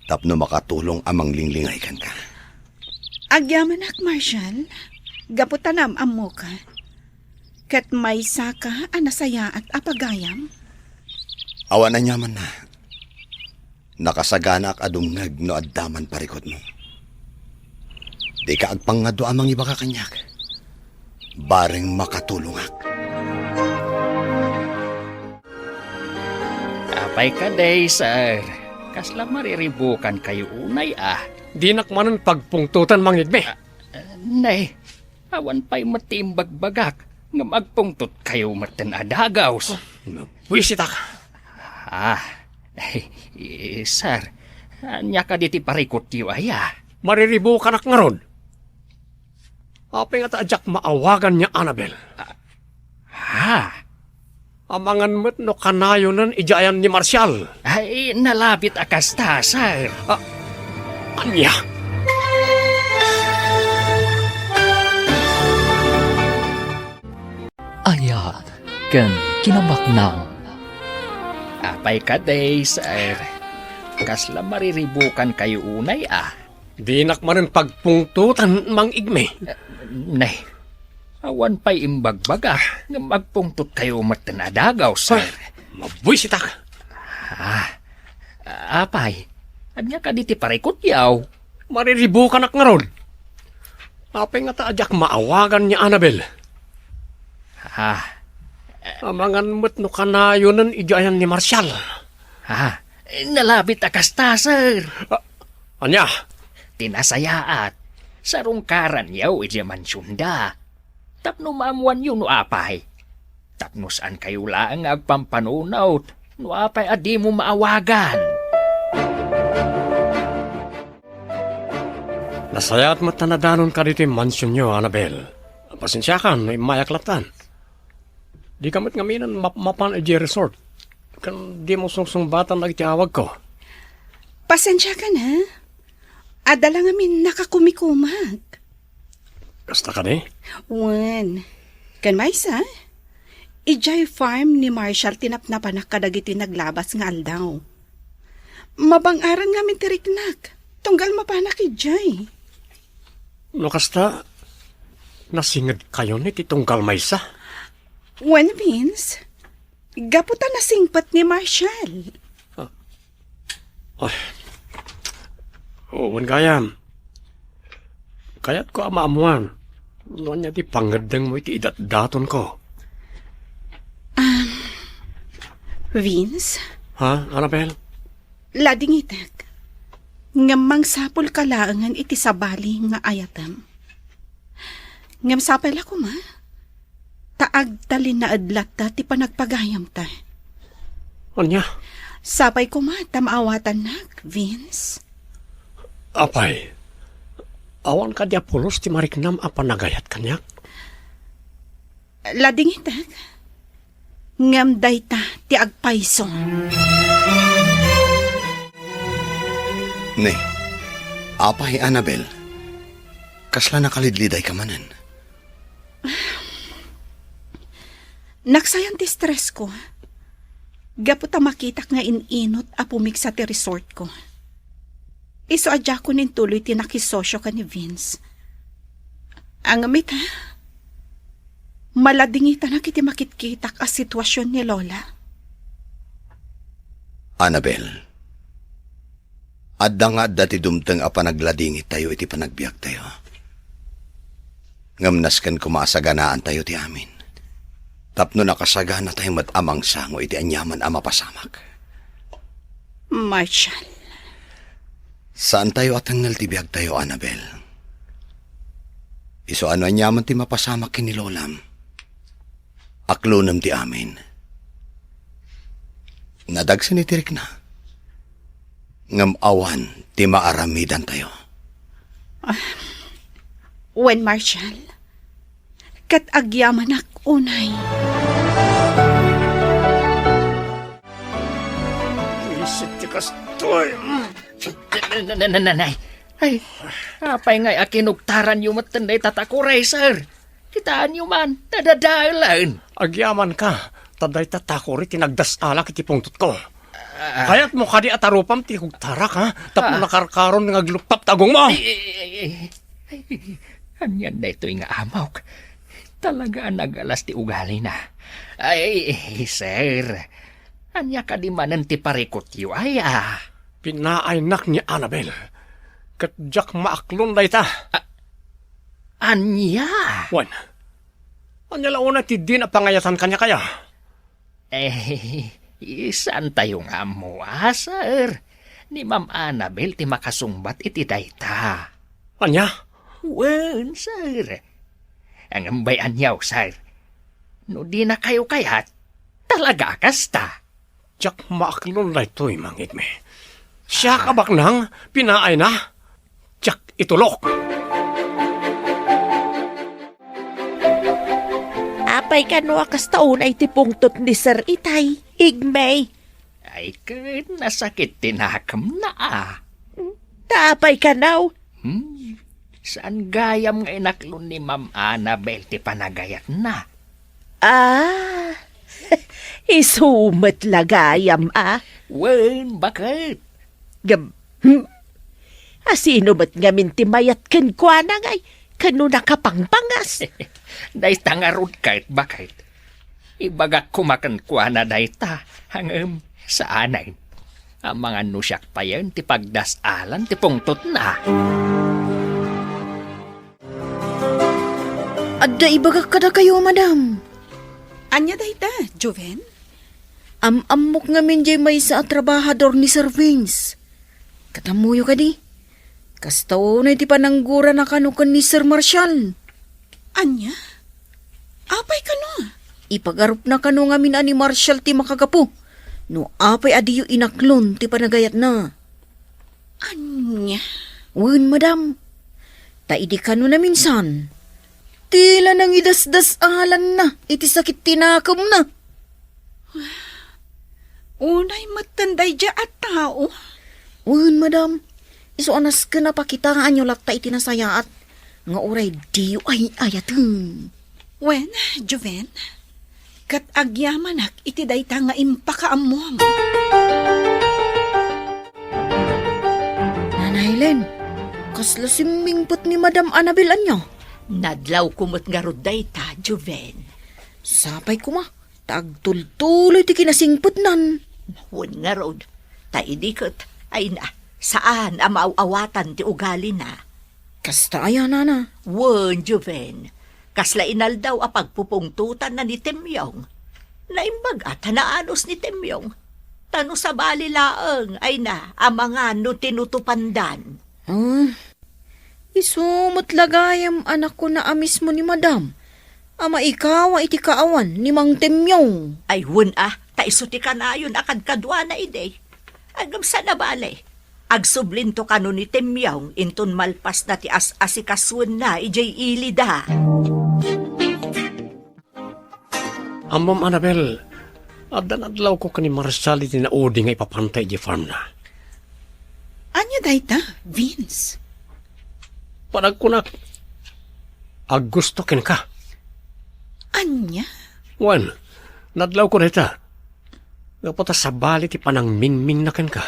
Tapno makatulong amang linglingay kan ka. Agyaman ak, Marshall. Gaputanam amo ka. Kat may saka anasaya at apagayam. Awa na nyaman na. Nakasaganak adungag no addaman parikot mo. Di ka agpangado amang iba ka kanyak. Baring makatulungak. Apay ka day, sir. Kasla mariribukan kayo unay Di nakmanan pagpungtutan mangigme. Nay, awan pa'y matimbag-bagak nga magpungtot kayo matin adagaws. Wisita ka. Sir, anya ka diti parikot yu aya. Mariribo ka nak nga ron. Apay nga taadyak maawagan niya, Annabel. Amangan mo't no kanayo nun ijayan ni Marshall. Ay, nalabit akasta, sir. Anya? Ayat ken kinabaknang. Apay ka day, sir. Kasla mariribukan kayo unay Di nakmanan pagpungtutan mangigme. Nay, awan pa'y imbagbaga nga magpungtot kayo matin adagaw, sir. Mabwisita ka. Apay, anya ka diti parikot yaw. Mariribo ka nak nga ron. Apay nga taadyak maawagan niya, Annabel. Amangan mo't no kanayo nun ijayan ni Marshall. Nalabit akasta, sir. Anya? Tinasayaat. Sarungkaran yaw iti mansyunda. Tapno maamuan yun no apay. Tapno saan kayo lang agpampanunaw. No apay adi mo maawagan. Nasayaat mo tanadanon ka dito yung mansyon nyo, Annabel. Pasensya ka, may mayaklatan. Di kamit ngaminan mapan iti resort. Kan di mo sungsungbatan nagtiawag ko. Pasensya ka na. Adala ngamin nakakumikumag. Kasta ka di? Wan. Kan maysa? Ijay farm ni Marshall tinapnapanak kadagiti naglabas nga aldaw. Mabangaran ngamin tiriknak. Tunggal mapanak ijay. No kasta, nasingad kayo ni titunggal maysa? Wan means, gaputan na singpat ni Marshall. Oo, gayam. Kaya't ko amaamuan. Noon niya di pangadang mo iti idat-daton ko. Vince? Ha, Annabel? Lading itak. Ngamang sapol kalaangan iti sabali nga ayatam. Ngam sapal ako ma. Taag talin na adlat ta ti panagpagayam ta. Anya? Sapay ko ma tamaawatan nak, Vince. Apay, awan ka di apulos ti mariknam apa nagayat kanyak? Lading itak. Ngam dayta ti agpayso. Ne, apay, Annabel. Kasla nakalidliday ka manan. Naksayan ti stress ko. Gaputa makitak nga ininot a pumiksa ti resort ko. Iso adya ko nin tuloy ti nakisosyo ka ni Vince. Ang amit ha? Maladingita na kiti makitkitak a sitwasyon ni Lola. Annabel, adda nga dati dumteng a panagladingit tayo iti panagbiag tayo. Ngamnas kan kumasaganaan tayo ti amin. Tapno nakasagana tayo amang sango iti anyaman a mapasamak. Marshal, Saan tayo atangal ti biyag tayo, Annabel? Iso ano anyaman ti mapasamak kini Lolam? Aklonam ti amin. Nadagsan itirik na. Ngam awan ti maaramidan tayo. Wen Marshal, kat agyaman ak unay. Isip ti kastoy. Nanay. Ay, apay ngay akinugtaran yung matanday tatakuray, sir. Kitaan nyo man, nadadalan. Agyaman ka, taday tatakori tinagdasala kiti pungtot ko. Kaya't mo kadi atarupam ti hugtarak ha, tapno nakarkaron nga glupap tagong mo. Anyan na ito'y nga amaw. Talaga nagalas ti ugali na. Ay, sir. Anya ka di manan ti parikot yu ay Pinaaynak ni Annabel. Katjak maaklon day ta. Anya? Wan, anya launa ti din a pangayatan kanya kaya. Isan tayo nga mo, sir? Ni Ma'am Annabel ti makasungbat iti dayta. Anya? Wen, sir. Ang ambay anyaw, sir. No di na kayo kayat, talaga kasta. Jak maaklon day to'y mangit me. Siya kabak nang pinaay na. Jak itulok. Apay ka no akas taon ay tipungtot ni Sir Itay. Igmay. Ay, kahit nasakit tinakam na Tapay ka now. Saan gayam nga inaklon ni Ma'am Annabel ti panagayat na? Isumat lagayam Wen, bakit? Asino ba't nga mintimayat kan kwa na ngay? Kano nakapangpangas? Day tangarod kahit bakit. Ibagak kumakan kwa na day ta hangam sa anay. Ang mga nusyak pa yan ti pagdasalan ti pungtot na. Adda ibagak kada kayo, madam. Anya dayta, Joven? Amok nga min jay may sa trabahador ni Sir Vince. Katamuyo ka di. Kastaw na iti pananggura na kanukan ni Sir Marshall. Anya? Apay ka no? Ipagarup na kanu nga min ani Marshall ti makagapo. No apay adiyo inaklon ti panagayat na. Anya? Wen, madam. Taidi kanu na minsan. Tila nang idasdasalan na. Iti sakit tinakam na. Unay matanday dya at tao. Wen, madam. Iso anas ka na pakitaan nyo lakta iti nasayaat. Nga uray diyo ay ayateng. Wen, Joven? Kat agyamanak iti dayta nga impakaamom. Nanay Len, kasla simmingpot ni Madam Annabel anyo. Nadlaw kumot nga roday ta, Juven. Sapay ko ma, tagtultuloy ti kinasingpot nan. Hun nga rod, taidikot, ay na, saan ang maawawatan ti ugali na? Kasta ayan, nana. Won, Juven, kasla inal daw a pagpupungtutan na ni Temyong. Naimbag at hanaanos ni Temyong. Tano sa bali laeng, ay na, ang mga no tinutupandan. Isumot lagayam anak ko na amis mo ni Madam. Ama ikaw iti kaawan ni Mang Temyong. Ay hun taisuti ka na yun akad kadwa na ide. Agam sa nabali. Agsublinto ka no ni Temyong intun malpas na ti asikaswan na ijay ilida. Amom Annabel, adan-adlaw ko kani Marshall iti naudi nga ipapantay di farm na. Anya dayta, Vince? Panagkunak, gusto ken ka. Anya? Wan, nadlaw ko na ita. Napata sa bali ti panang mingming na ken ka.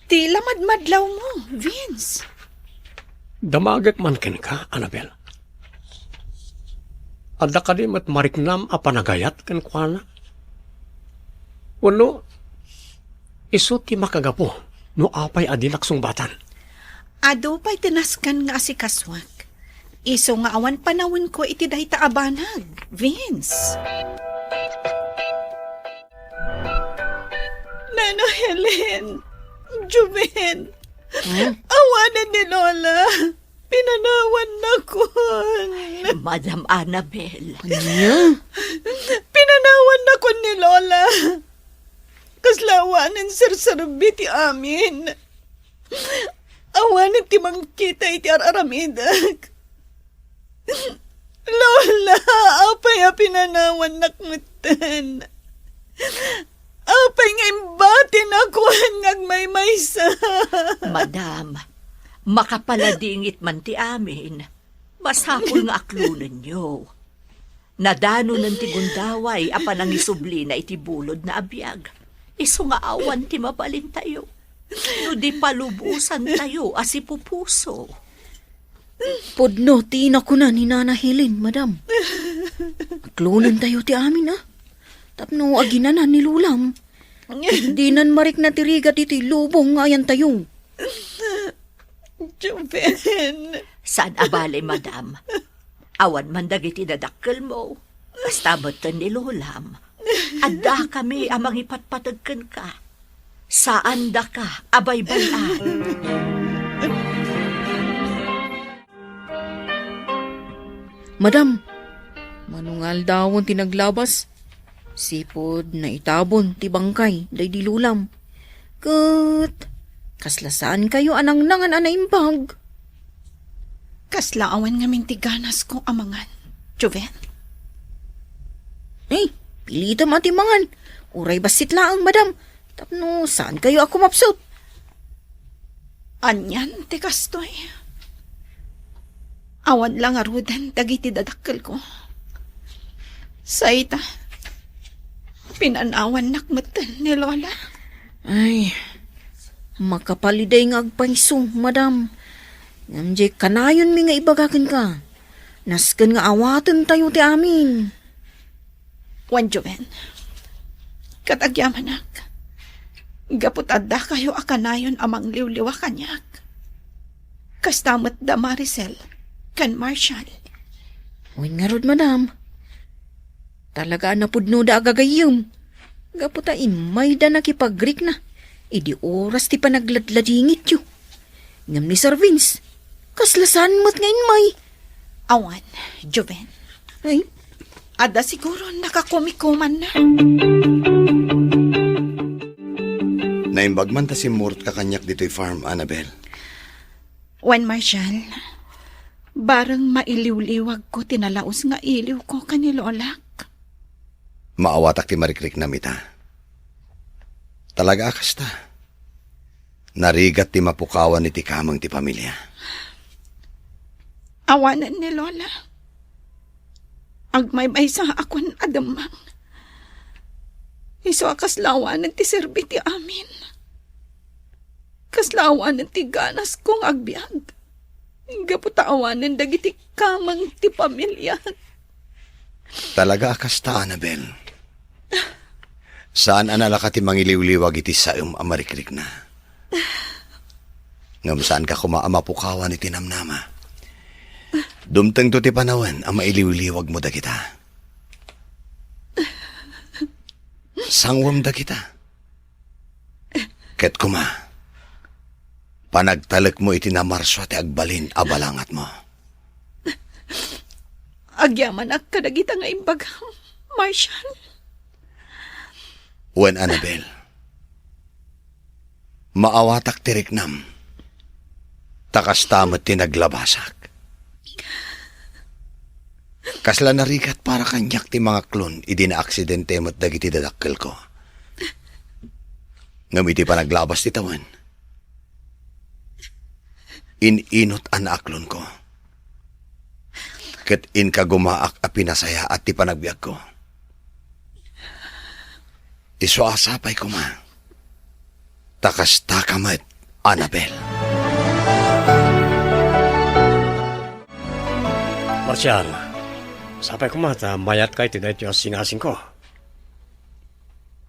Ti lamad-madlaw mo, Vince. Damagak man ken ka, Annabel. Adda ka di mat mariknam a panagayat ken kuana. Wano, iso ti makagapo, no apay adi naksungbatan. Ado pa'y tinaskan nga asikaswak. Iso nga awan panawin ko iti dahi taabanag, Vince. Nana Helen, Juven, awanan ni Lola. Pinanawan na ko. Madam Annabel. Pinanawan na ko ni Lola. Kaslawanan sir-serbi ti amin. Awanan ti mangkita iti araramidag. Lola, apay a pinanawan nakmutan. Apay nga imbatin ako ngag may maysa. Madam, makapaladingit man ti amin. Masapul nga aklunan nyo. Nadano ng ti gundaway apan ang isubli na iti bulod na abiyag. Iso nga awan ti mabalin tayo. No di palubusan tayo as ipupuso. Podno, tiin ako na ni Nana Helen, madam. Aklunan tayo ti amin, Tapno, aginanan ni Lulam. Di nan marik na tirigat iti lubong nga ayan tayo. Juven. Saan abali, madam? Awan man dagiti dadakkel mo. Basta batan ni Lulam. Adda kami amang ipatpatagkan ka. Saan da ka, abay balaan? Madam, manungal dawon tinaglabas. Sipod na itabon ti bangkay, day di Lulam. Kat, kaslasaan kayo anang nangan anaimbag. Kaslaawan nga mintiganas ko amangan, Juven. Ay, pilita matimangan. Uray basit laang, madam. Tapno, saan kayo ako mapsot? Anyan, ti kastoy. Awan lang arudan, dagiti dadakkel ko. Saita, pinanawan nakmatan ni Lola. Ay, makapaliday nga agpaiso, madam. Ngamjay kanayon mi nga ibagakan ka. Nasken nga awatan tayo ti amin. Juan Juven, katagyamanak. Gapot adda kayo akanayon amang liwliwa kanyak. Kastamot da Maricel, kan Marshall. Uy nga rod, madam. Talaga na pudno da agagayom. Gapot imay da nakipag-Greek na. Idi oras ti panagladladingit yu. Ngam ni Sir Vince, kaslasan mo't ngayon may. Awan, Juven. Ay, Ada siguro nakakumikuman na. Naimbag man ta si Mort kakanyak dito'y farm, Annabel. Juan Marshall, barang mailiw-liwag ko tinalaos nga iliw ko kanilolak. Maawatak ti marikrik na mita. Talaga akas ta. Narigat ti mapukawan ni ti kamang ti pamilya. Awanan ni Lola. Agmay-may sa akon adamang. Iso akaslawanan ti serbi ti amin. Kaslawanan ti ganas kong agbyag. Gaputaawanan dagiti kamang ti pamilya. Talaga akas ta, Annabel. Saan analaka ti mangiliw-liwag iti saum amarikrik na? Ngam saan ka kumaamapukawan iti namnama? Dumteng to ti panawan ang mailiw-liwag mo da kita. Sangwam da kita. Ket kuma, panagtalek mo iti namarso ti agbalin abalangat mo. Agyaman ak kadagita nga imbagam, Marshall. Wen Annabel, maawatak ti riknam, takas tamat ti naglabasak. Kasla narigat para kanyak ti mga klon, idi na aksidente mo't dagiti dadakkel ko. Ngamiti pa naglabas ti tawan. Ininot an aklon ko. Ket in kagumaak a pinasaya at ti panagbiag ko. Isuasapay ko ma. Takas takamat, Annabel. Marcial, sapay ko mata, mayat kay tinay tiyo singasing ko.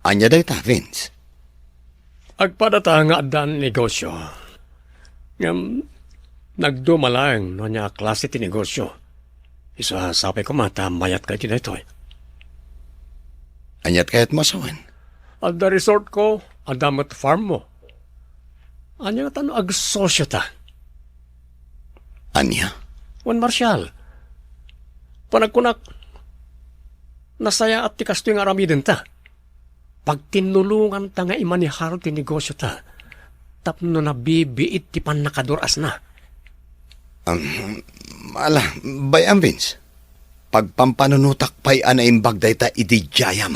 Anya day ta, Vince? Agpadata nga adan negosyo. Ngam, Nagdumalang no niya klase ti negosyo. Isa sabi ko mata mayat ka ti daytoy. Anyat kayat masawan. At the resort ko, adamat farm mo. Anya nga tano agsosyo ta. Anya? Juan Marcial. Panagkunak, nasaya at tikas to yung aramidin ta. Pag tinulungan ta nga imaniharo ti negosyo ta, tapno na bibiit ti pan nakaduras na. Bayam Vince. Pagpampanunutak pa'y anaimbag day ta idijayam.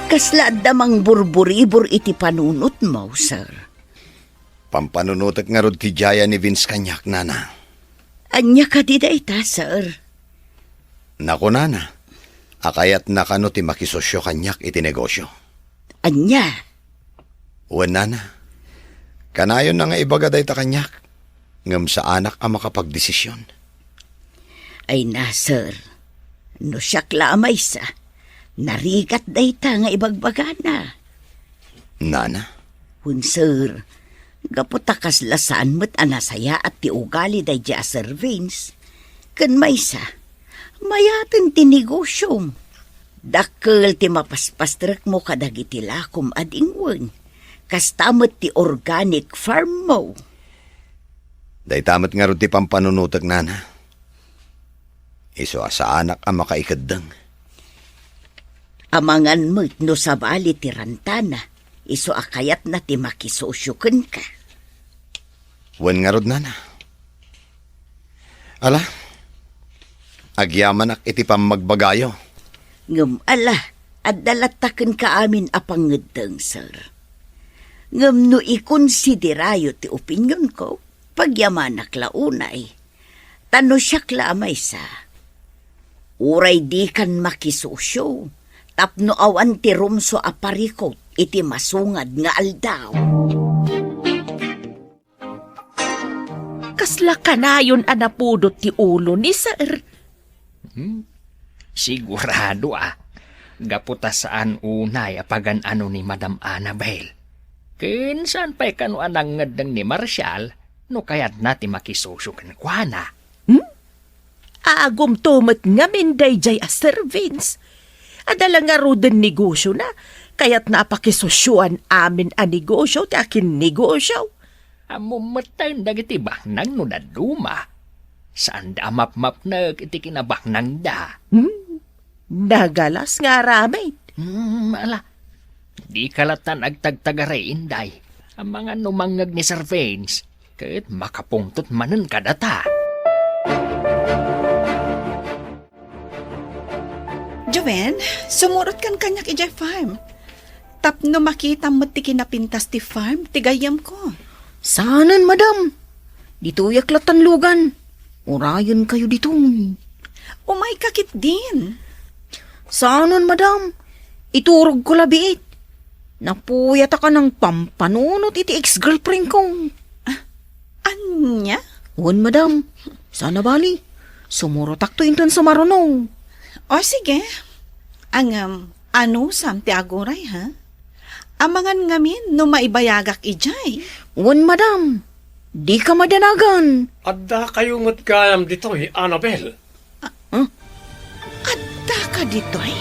Kasla damang burburibor iti panunot mo, sir. Pampanunutak nga rod ti jaya ni Vince kanyak, nana. Anya ka di da ita, sir. Naku, nana. Akayat na kano ti makisosyo kanyak iti negosyo. Anya? Uwan, nana. Kanayon na nga ibaga day ta kanyak. Ngam sa anak ang makapagdesisyon. Ay na, sir. No siyak lamay sa. Narigat day ta nga ibagbaga na. Nana? Hun, sir. Gaputakas lasaan mo't anasaya at ti ugali day di Sir Vince. Kan may sa. Mayatin ti negosyom. Dakkel ti mapaspastrek mo kadagiti lakom adingwen. Kastamot ti organic farm mo. Day tamat nga rin ti pampanunutak, nana. Iso sa anak ang makaikadang. Amangan mo't no sabali ti rantana. Iso akayat na ti makisosyoken ka. Wan nga rin, nana. Ala, agyaman ak iti pamagbagayo. Ngam ala, at dalataken ka amin apangedeng, sir. Ngam no ikonsiderayo ti opinyon ko, pagyamanak launay, tano siyak lamay sa. Uray di kan makisosyo, tapno awan ti rumso aparikot, iti masungad nga aldaw. Kasla kanayon anapudot ti ulo ni sir. Sigurado gaputa saan unay apagan ano ni Madam Annabel. Kinsan pa'y kano anangad ni Marcial, no kayat nati makisosyo kan kuana. Agum tumat nga minday jay a Sir Vince. Adala nga roden negosyo na, kaya't napakisosyuan amin a negosyo ti akin negosyo. Amumatan dagiti baknang no naduma. Saan da map-map nag iti kinabaknang da? Nagalas nga ramay. Ala, di kalatan agtagtagare inday. Ang mga numangag ni Sir Vince, kahit makapungtot manan kadata. Joven, sumurot kan kanyak ijay farm. Tapno makita mo ti kinapintas ti farm, tigayam ko. Saanan, madam? Dito yaklatan lugan. Urayan kayo dito. Umay kakit din. Saanan, madam? Iturog ko labiit. Napuyat ka ng pampanunot iti ex-girlfriend ko. Anya? Wan, madam. Sana bali. Sumurotak to intan sa marunong. O sige. Ang ano samti aguray ha? Amangan ngamin no maibayagak ijay. Wan, madam. Di ka madanagan. Adda kayo matkayam dito, Annabel. Adda ka ditoy,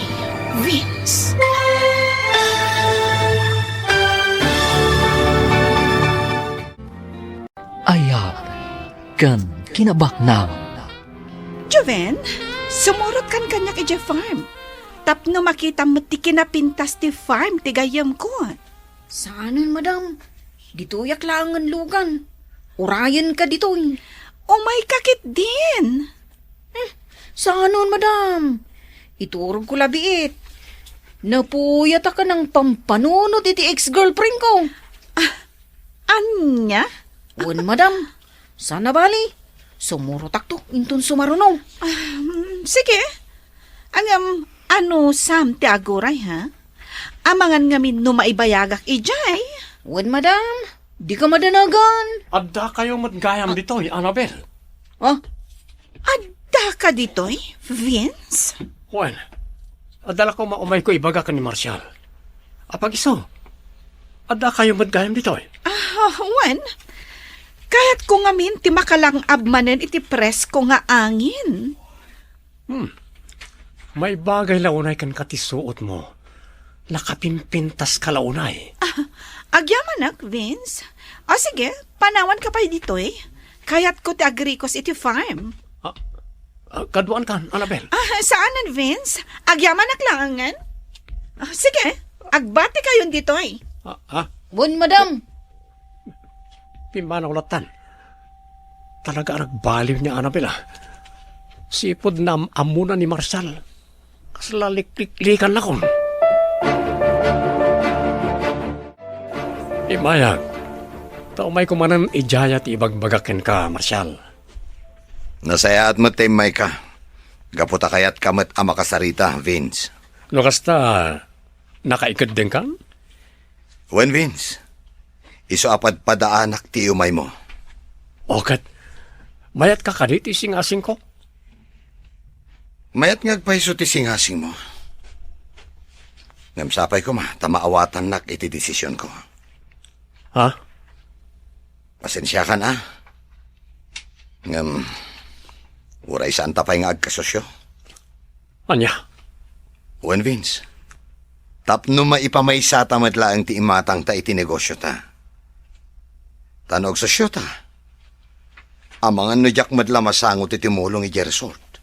Vince. Ayat kan kinabaknang. Joven, sumurot kan kanyak ijay farm. Tapno makita mo ti kinapintas ti farm, tigayam ko. Saanan, madam? Dito yaklangan lugan. Urayan ka dito. Umay kakit din. Saanan, madam? Iturog ko labiit. Napuyat ka ng pampanunot iti ex-girlfriend ko. Anya? Wan, madam. Sana bali. Sumurotak to. Intun sumarunaw. Sige. Ang ano sam ti aguray ha? Amangan ngamin no maibayagak ijay. Wan, madam. Di ka madanagan. Adda kayo matgayam dito, Annabel. Adda ka ditoy, Vince? Juan, adala ko maumay ko ibaga ka ni Marcial. Apag iso, Ada kayo madgayam dito eh. Wan, kahit ko nga min, ti makalang abmanen iti press ko nga angin. May bagay launay kan katisuot mo. Nakapimpintas ka launay. Agyamanak, Vince. O sige, panawan ka pa dito eh. Kaya't ko ti agrikos iti farm. Kaduan kan, Annabel. Saanan, Vince? Agyamanak langan? Sige, agbati kayon dito eh. Bun, madam. Pimbana ulatan. Talaga nagbaliw niya, Annabel. Sipod na amuna ni Marshal. Kaslalik-likan na kon. Imayag. Taumay kumanan ijaya ti ibagbagakin ka, Marshal. Nasayaat mo, May ka. Gaputa kayat kamat ama kasarita, Vince. No kasta, nakaikad din ka? When, Vince? Iso apad padaanak ti umay mo. Okat, mayat ka kadit ising-asing ko? Mayat ngagpaiso ti singasing mo. Ngamsapay ko tamaawatan nak iti desisyon ko. Ha? Pasensya ka na. Uray saan tapay nga agkasosyo. Anya? When, Vince? Tapno maipamaysa tamadla ang ti imatang ta iti negosyo ta. Tanog sosyo ta. Amangan no jak madla masangot iti mulong iti resort.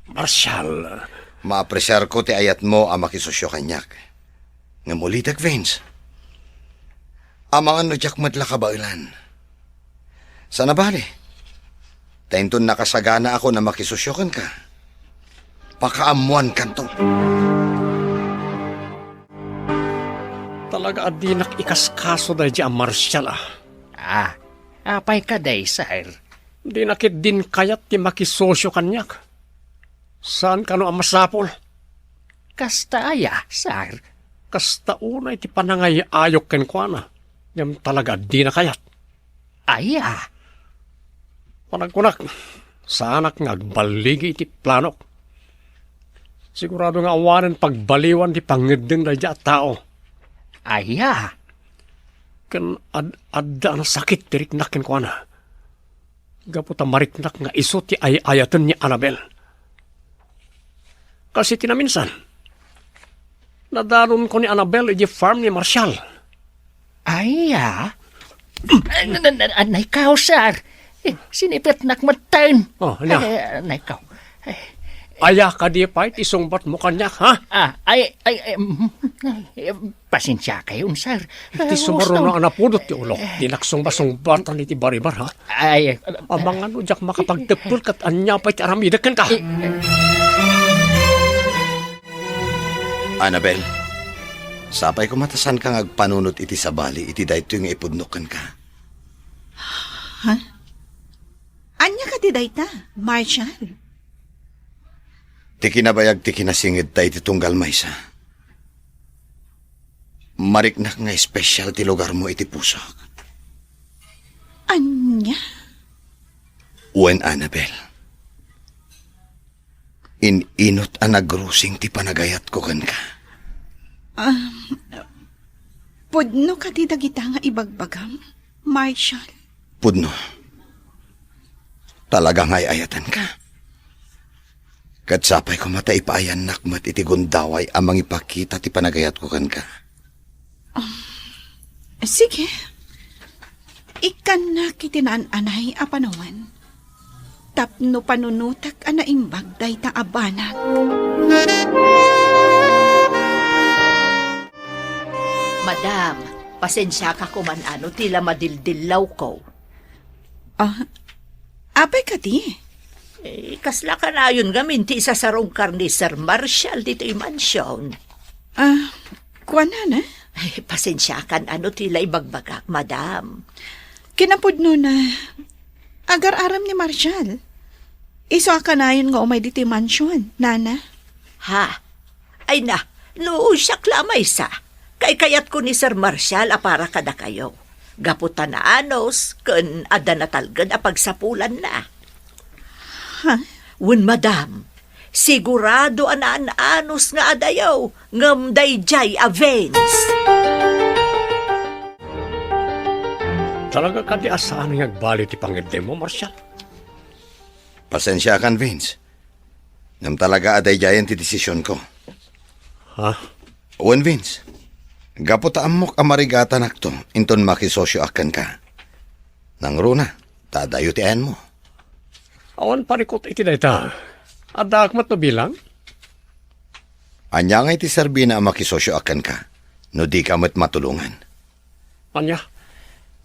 Marshal. Maapresyar ko ti ayat mo ang makisosyo kanyak. Ngamulitak, Vince. Amangan no jak madla kabailan. Sana bali? Tainton nakasagana ako na makisosyokan ka. Pakaamuan kanto. Talaga adinak ikaskaso da di ang Marshal Apay ka day, sir. Di nakit din kayat ti makisosyo kanyak. Saan ka no ang masapol? Kasta aya, sir. Kasta unay ti panangay ayok ken kuana. Yam talaga di na kayat. Aya. Panagkunak, sanak ngagbaligi iti planok. Sigurado nga awanan pagbaliwan ti pangedeng da di at tao. Aya. Ken adda na sakit tiriknakin ko na. Gaputa mariknak nga iso ti ayatan ni Annabel. Kasi tinaminsan, nadaron ko ni Annabel iti farm ni Marshal. Aya. Anay kao, sir. Sinipit nakmatan. Anya? Anay kao. Aya ka di pa iti sungbat mo kanyak, ha? Pasensya kayo, sir. Iti sumaro na anapudot ti ulo. Dinaksong-basongbatan iti baribar, ha? Amang ano, jak makapagtepul kat anya pa iti aramidakan ka. Annabel, sapay ko matasan kang agpanunot iti sabali, iti dayto yung ipudnokan ka. Anya ka ti dayta, Marshal? Ti kinabayag ti kinasingid tayo iti tunggal maysa. Mariknak nga espesyal ti lugar mo iti pusok. Anya? Wen, Annabel. Inot ang nagrusing ti panagayat ko kan ka. Pudno ka ti dagita nga ibagbagam, Marshal? Pudno. Talaga nga'y ayatan ka. Katsapay ko mataipayan nakmat iti gundaway amang ipakita ti panagayat ko kan ka. Sige. Ikan na kitinaan-anay apanawan. Tapno panunutak anaimbag day ta abanag. Madam, pasensya ka kuman ano, tila madildilaw ko. Apay ka di? Kasla ka na yun gamin ti isa sarong karni Sir Marshal dito yung mansyon. Kuwanan na? Pasensya kan ano tila ibagbagak, madam. Kinapudno na agar-aram ni Marshal. Iso ka na yun nga umay dito yung mansyon, nana? Ha? Ay na, siyak lamay sa. Kay kayat ko ni Sir Marshal para kada kayo. Gaputan na anos, kun ada na talgad apagsapulan na. Ha? Wen, madam, sigurado anaan anos nga adayaw, ngam dayjay avens. Talaga ka di asaan nga bali ti pangidde mo, Marshal? Pasensya kan, Vince. Ngam talaga aday jayan ti desisyon ko. Ha? Uwan, Vince. Gaputa amok amarigata nakto, inton makisosyo akan ka. Nang runa, tadayo ti ayan mo. Awan parikot iti dayta. Ada akmat no bilang? Anya nga iti Serbina ang makisosyo akan ka, no di ka mo't matulungan. Anya?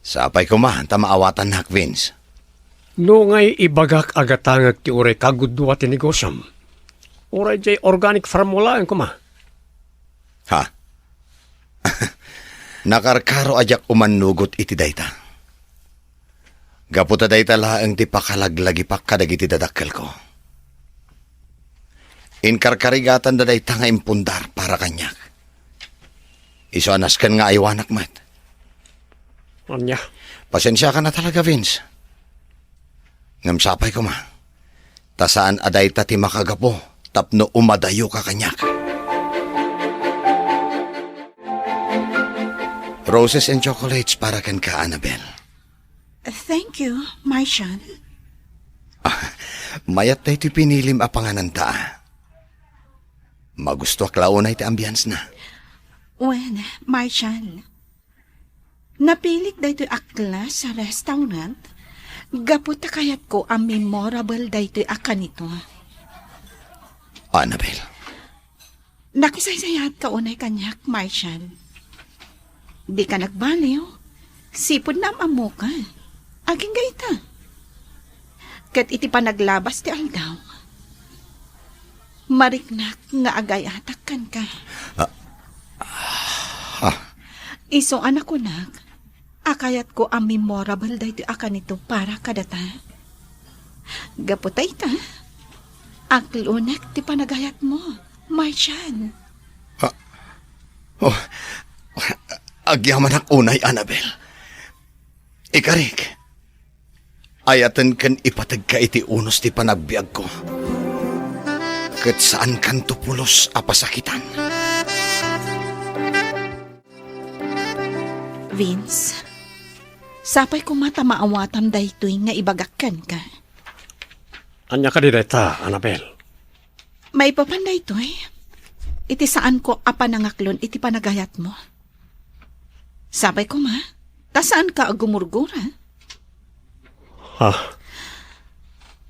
Sapay ko man, tamaawatan nak, Vince. No ngay ibagak agatangag ti uray kagudwa ti negosyam. Uray jay organic farm wala ang kuma. Ha? Nakarkaro ajak umanugot iti dayta. Gaputa dayta laang ti pakalaglagi pa kadagiti dadakkel ko. Inkarkarigatan da dayta nga impundar para kanyak. Iso anaskan nga aywanak mat. Anya? Pasensya ka na talaga, Vince. Ngam sapay ko ma. Tasaan aday ta ti makagapo, tapno umadayo ka kanyak. Roses and chocolates para kan ka, Annabel. Thank you, Marshal. Mayat na ito'y pinilim a pangananta. Magusto aklaon na iti ambience na. Well, Marshal, napilik daytoy akla sa restaurant. Gaputa kayat ko ang memorable daytoy akan ito. Annabel, Nakisaysayat ka unay kanyak, Marshal. Di ka nagbaliw. Sipod na amo ka. Aging gaita. Kat iti pa naglabas ti aldaw. Mariknak nga agay atakkan ka. Iso anak ko nak, akayat ko ang memorable dahito akan ito para kadata. Gaputay ta, aklunak ti panagayat mo, Marshal. agyaman ak unay, Annabel. Ikarik, ayatan kan ipatag ka iti unos ti panagbiag ko. Kat saan kan tupulos apasakitan. Vince, sapay ko mata maawatan daytoy nga ibagakan ka. Anya ka di dayta, Annabel? May papanday toy. Iti saan ko apanangaklon iti panagayat mo. Sabay ko ma, tasaan ka agumurgura? Ha?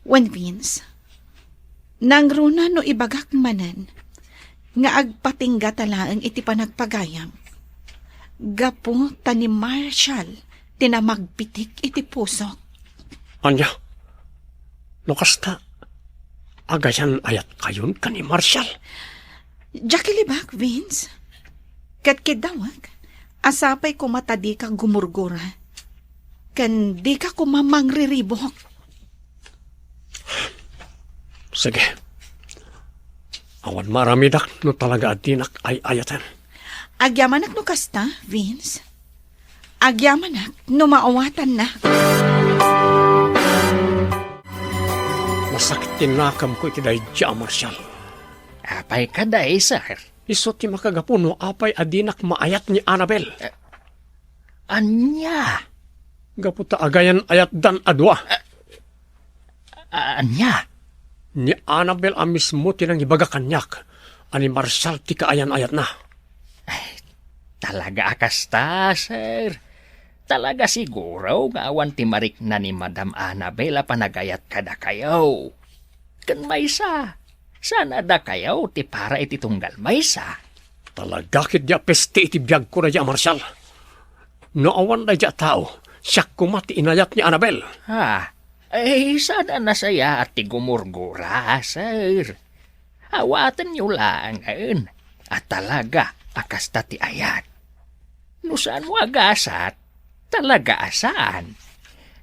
When Vince, nang runa no ibagak manan, nga agpatingga talaang iti panagpagayam. Gapo tani Marshal, tinamagpitik iti pusok. Anya? No kasta, agayan ayat kayon ka ni Marshal. Jackie Libak, Vince. Katkidawag, asapay ko matadi ka gumurgura. Kan di ka kumamangriribok. Sige. Awan maramidak no talaga adinak ay ayatan. Agyamanak no kasta, Vince. Agyamanak no maawatan na. Masakit tinakam ko iti dayja, Marshal. Apay ka day, sir. Iso ti makagapuno apay adinak maayat ni Annabel. Anya? Gaputa agayan ayat dan adwa. Anya? Ni Annabel ang mismo tinang ibaga kanyak. Ani Marshal ti kaayan ayat na. Talaga akasta, sir. Talaga siguro nga awan ti marik na ni Madam Annabel panagayat kada kayaw. Kan maysa, sana da kayaw ti para iti tunggal maysa. Talaga kit dia peste iti biyag ko na dia, Marshal. No awan na dia tao, siya kumati inayat ni Annabel. Ha? Sana nasaya at ti gumurgura, sir. Awatan niyo lang ngayon. At talaga, akasta ti ayat. No saan mo agasat, talaga asaan.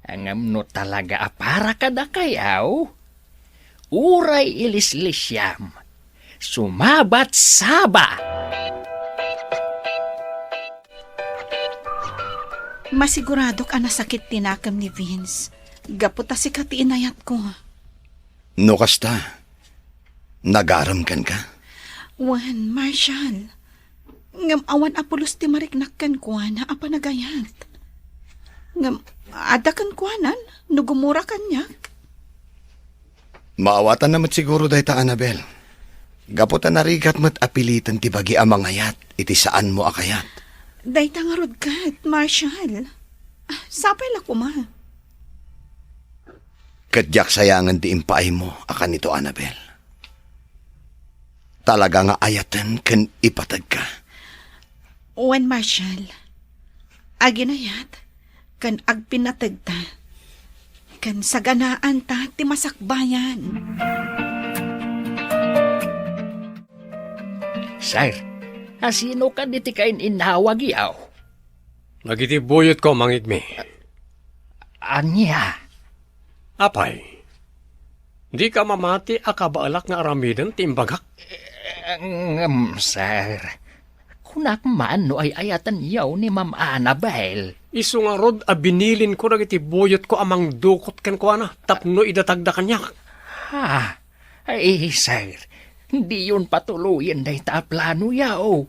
Angam no talaga para kada kayaw. Uray ilislisyam. Sumabat saba. Masigurado ka na sakit tinakam ni Vince. Gaputa si kati inayat ko. No kasta, nagaram kan ka? Wan, Marshal. Ngam awan apulos ti mariknakkan ko na apanagayat. Ngam, adakan kuanan, nugumura kanyak. Maawatan naman siguro dahi ta, Annabel. Gaputan narigat mat apilitan ti bagi amang ayat, iti saan mo akayat. Day tangarod kat, Marshall. Sapay la kuma. Kadyak sayangan ti impaay mo, akan nito, Annabel. Talaga nga ayatan kan ipatag ka. Uwan, Marshall. Aginayat, kan agpinatag ta. Kan saganaan ta, ti masakbayan. Sir, asino ka di ti kain inawag yaw? Nagitibuyot ko, mangigmi. Anya? Apay, di ka mamati akabaalak nga aramidan timbagak. Sir, kunak man no ay ayatan yaw ni Ma'am Annabel. Isu nga rod binilin ko nagitibuyot ko amang dukot ken ko ana, tapno idatagda kanyak. Ha? Ay, sir, hindi yun patuloyin day ta plano yaw.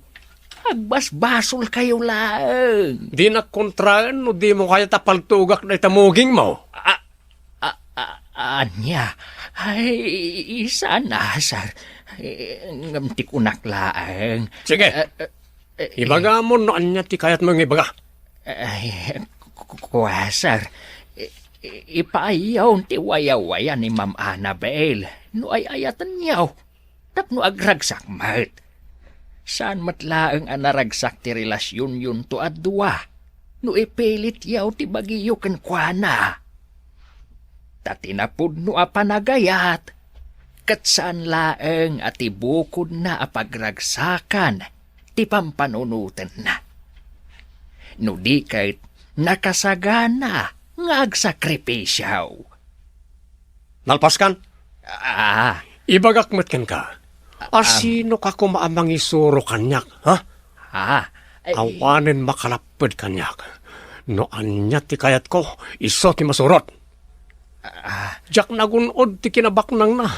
Agbasbasol kayo lang. Di na kontraan no di mo kaya tapaltugak na itamuging mo. Anya, ay, sana, sir. Ngamti kunak laang. Sige, ibaga mo no anya ti kayat mo ibaga. Ay, kuha, sir. Ipaayaw ti waya-waya ni Ma'am Annabel. No ay ayatan niyaw. Tapno agragsak mat. Saan matlaang anaragsak ti relasyon yun to adwa? No ipilit yaw ti bagiyo ken kuana. Tatinapod no apanagayat. Kat saan laeng at ibukod na apagragsakan ti pampanunutan na. No di kahit nakasagana nga agsakripisyaw. Nalpaskan? Ibagak met ken ka. Asino ka kumaamang isuro kanyak, ha? Awanen makalapad kanyak. No anya ti kayat ko, iso ti masurot. Jak nagunod ti kinabaknang na.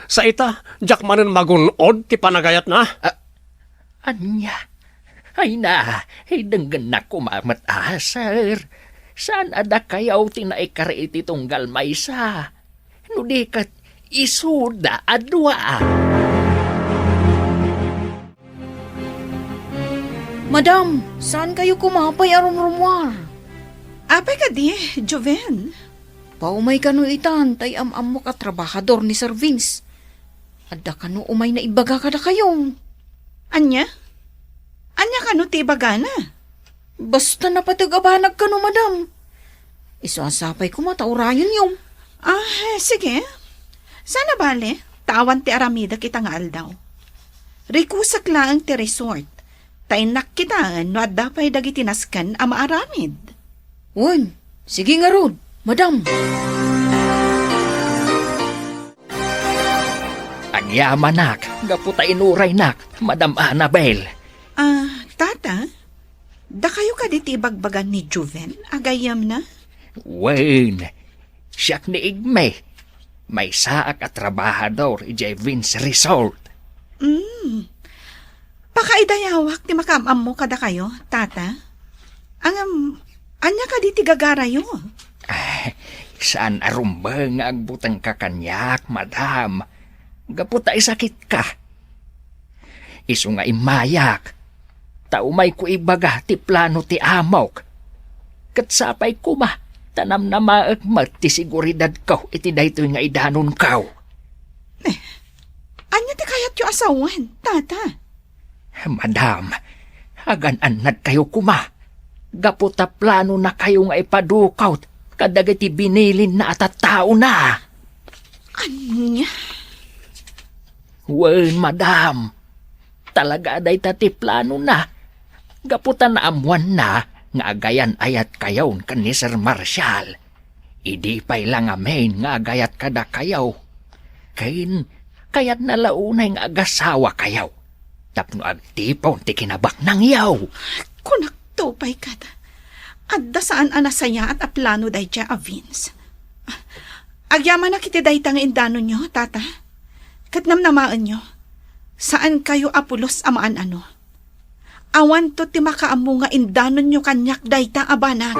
Sa ita, jak manen magunod ti panagayat na. Anya? Ay na, ay denggan na kumamat sir. Saan ada kayaw tinaikari iti tunggal maysa? No di kat isuda adwa. Madam, saan kayo kumapay arum-rumwar? Apay ka di, Joven. Paumay ka no itan, tay am-am mo ka trabahador ni Sir Vince. Adda ka no umay na ibaga kada kayong. Anya? Anya ka no tibaga na? Basta napatagabanag ka no, madam. Isasapay ko mataurayan yung. Sige. Sana bale, tawan ti aramida kita nga aldaw. Rikusak lang ti resort. Tainak kita no adda pa'y dagitinaskan ama aramid. Uy, sige nga rod, madam. Agyaman nak, gaputa inuray nak, Madam Annabel. Tata, da kayo ka diti bagbagan ni Juven, agayam na? Wen, siyak ni Igme. May saak at trabahador ijay Vince Resort. Pakaidayawak ti makamam mo kada kayo, tata. Anya ka diti gagarayo? Saan arumba nga agbutang kakanyak, madam? Gaputa isakit ka. Isu nga imayak. Taumay ko ibaga ti plano ti amok. Katsapay ko ma, tanam na maagmat ti siguridad kaw iti daytoy nga idanon kaw. Anya ti kayat yu asawan, tata? Madam, hagan-anad kayo kuma. Gaputa plano na kayo nga ipadukaw kadagiti binilin na atatao na. Anya? Wen, madam. Talaga day tati plano na. Gaputa na amuan na nga agayan ayat kayaw kan ni Sir Marshall. Idi pa'y lang amen nga agayat kada kayaw. Kayat na launay nga agasawa kayaw. Tapno agtipon ti kinabak ng yaw. Kunak tupay kada. Adda saan anasaya at aplano day dya a Vince. Agyaman na kiti day tang indano nyo, tata. Katnamnamaan nyo. Saan kayo apulos amaan ano? Awan to ti makaamu nga indanon nyo kanyak day ta abanag.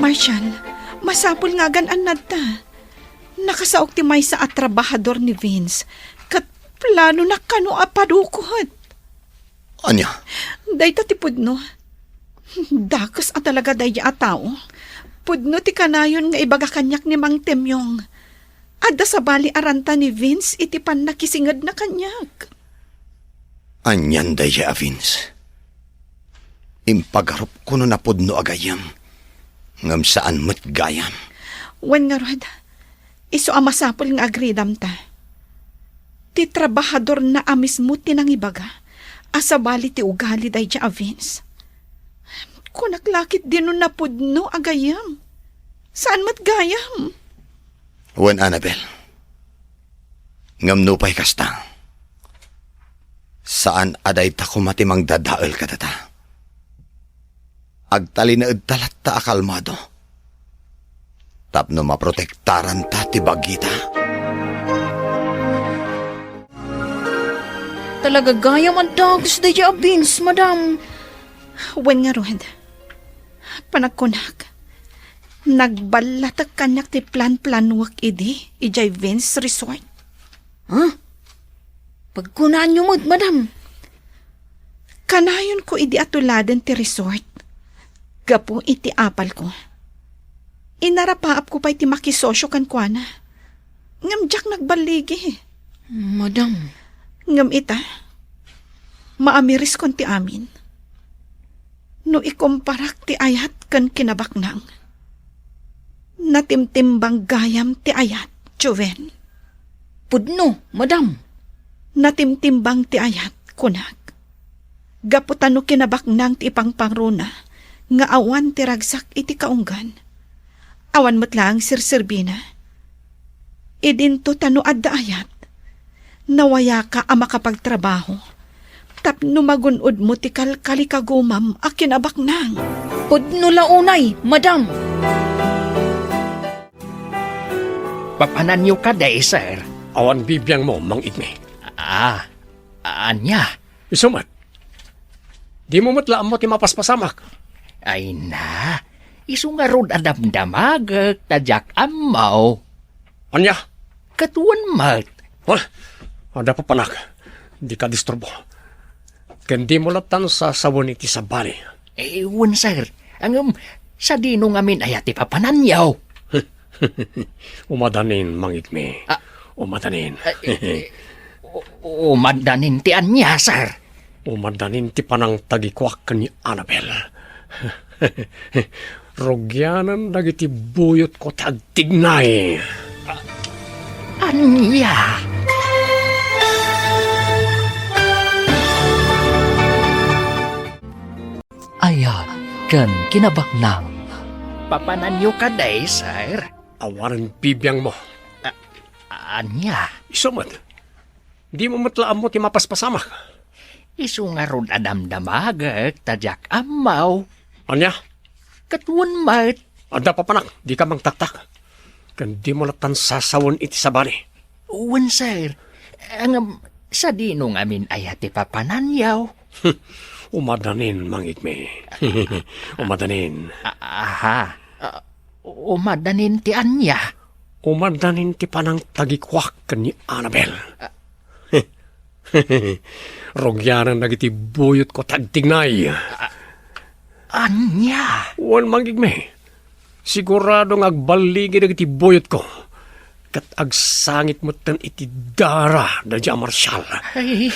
Marshall, masapul nga ganan ta. Nakasaoptimize sa trabahador ni Vince. Kat plano na kano apadukot. Anya? Day ti pudno. Dakas talaga day a tao. Pudno ti kanayon nga ibaga kanyak ni Mang Temyong. Adda sa bali aranta ni Vince iti pan nakisingad na kanyak. Anyan daya, Vince. Impagarop ko no napudno agayam. Ngam saan mo't gayam. Wen nga rod, iso amasapol nga agridam ta. Ti trabahador na amis mo tinangibaga, asabali ti ugali day a Vince. Kunaklakit din no napudno agayam. Saan mo't gayam? Wen, Annabel. Ngam no pa'y kastang. Saan aday ta kumatimang dadaal ka tata? Agtalinaed talat ta akalmado. Tapno maprotektaran ta ti bagita. Talaga gayam ang dagos day a Vince, madam. Wen nga rod, panagkunak. Nagbalatag kanyak ti plan-planwak ijay Vince Resort. Ha? Pagkunaan nyo mo't, madam. Kanayon ko idi atuladen ti resort. Gapo iti apal ko. Inarapaap ko pa iti makisosyo kan kuana. Ngam jak nagbaligi. Madam. Ngam ita, maamiris kon ti amin. No ikumparak ti ayat kan kinabaknang. Natimtimbang gayam ti ayat, Joven. Pudno, madam. Natimtimbang ti ayat, kunag. Gaputano kinabaknang ti ipangpangruna, nga awan ti ragsak iti kaunggan. Awan mo't lang sirsirbina. Idinto tano adda ayat. Nawaya ka ang makapagtrabaho. Tapno magunod mo ti kalkalikagumam a kinabaknang. Pudno launay, madam. Papanan niyo ka day, sir. Awan bibiyang mo, Mang Igme. Anya? Isumat. Di mo matlaan mo ti mapaspasamak. Ay na, iso nga rod adamdamag, tadyak amaw. Anya? Katuan mat. Ada pa panak. Di ka disturbo. Kendi mo latan sa sawon iti sabali. Ewan, sir. Sa dino ngamin ayati papananyaw. Umadanin, Mang Igme. Umadanin. Umadanin ti anya, sir. Umadanin ti panang tagikwak ni Annabel. Rogyanan dagiti buyot ko tagtignay. Anya? Ayat kan kinabaknang. Papananyo ka day, sir. Awaran bibiyang mo. Anya? Isumat. Di mo matlaan mo ti mapaspasamak. Iso nga rod adamdamag, tadyak amaw. Anya? Katuan mat. Ada pa panak. Di ka mang taktak. Kan di mo latan sasawon iti sabali. Uwan, sir. Sa dino ngamin ayati papananyaw. Umadanin, Mang Igme. Umadanin. Umadanin ti anya. Umadanin ti panang tagikwak ni Annabel. Rogyanan nagiti buyot ko tagtignay. Anya? Wan, Mang Igme. Sigurado nga agbaligi nagiti buyot ko. Kat agsangit mo tan iti dara da dya Marshall. Ay,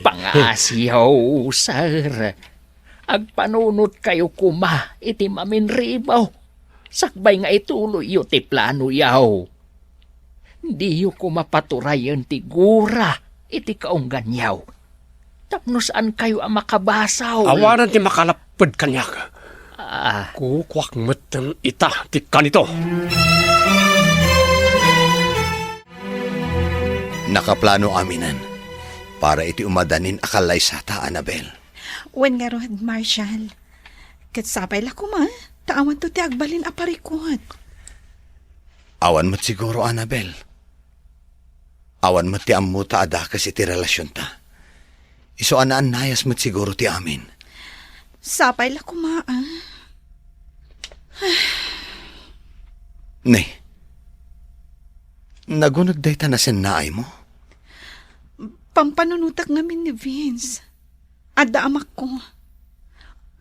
pangasiyaw, sir. Agpanunot kayo kuma, iti mamin ribaw. Sakbay nga ituloy yu ti plano yaw. Di yu kumapaturayan ti gura, iti kaunggan yaw. Tapno saan kayo ang makabasaw? Awanan ti makalapad kanyak. Kukwak mo tan ita ti kanito. Nakaplano aminan para iti umadanin akalay sa ta, Annabel. Wen nga rod, Marshall. Katsapay la kuma, taawan to ti agbalin aparikot. Awan mo't siguro, Annabel. Awan mo't ti ammo ta adakas iti relasyon ta. Iso anaan nayas mo't siguro ti amin. Sapay la kuma, Ni, nagunagday ta na sinaay mo? Pampanunutak namin ni Vince. Adda amak ko.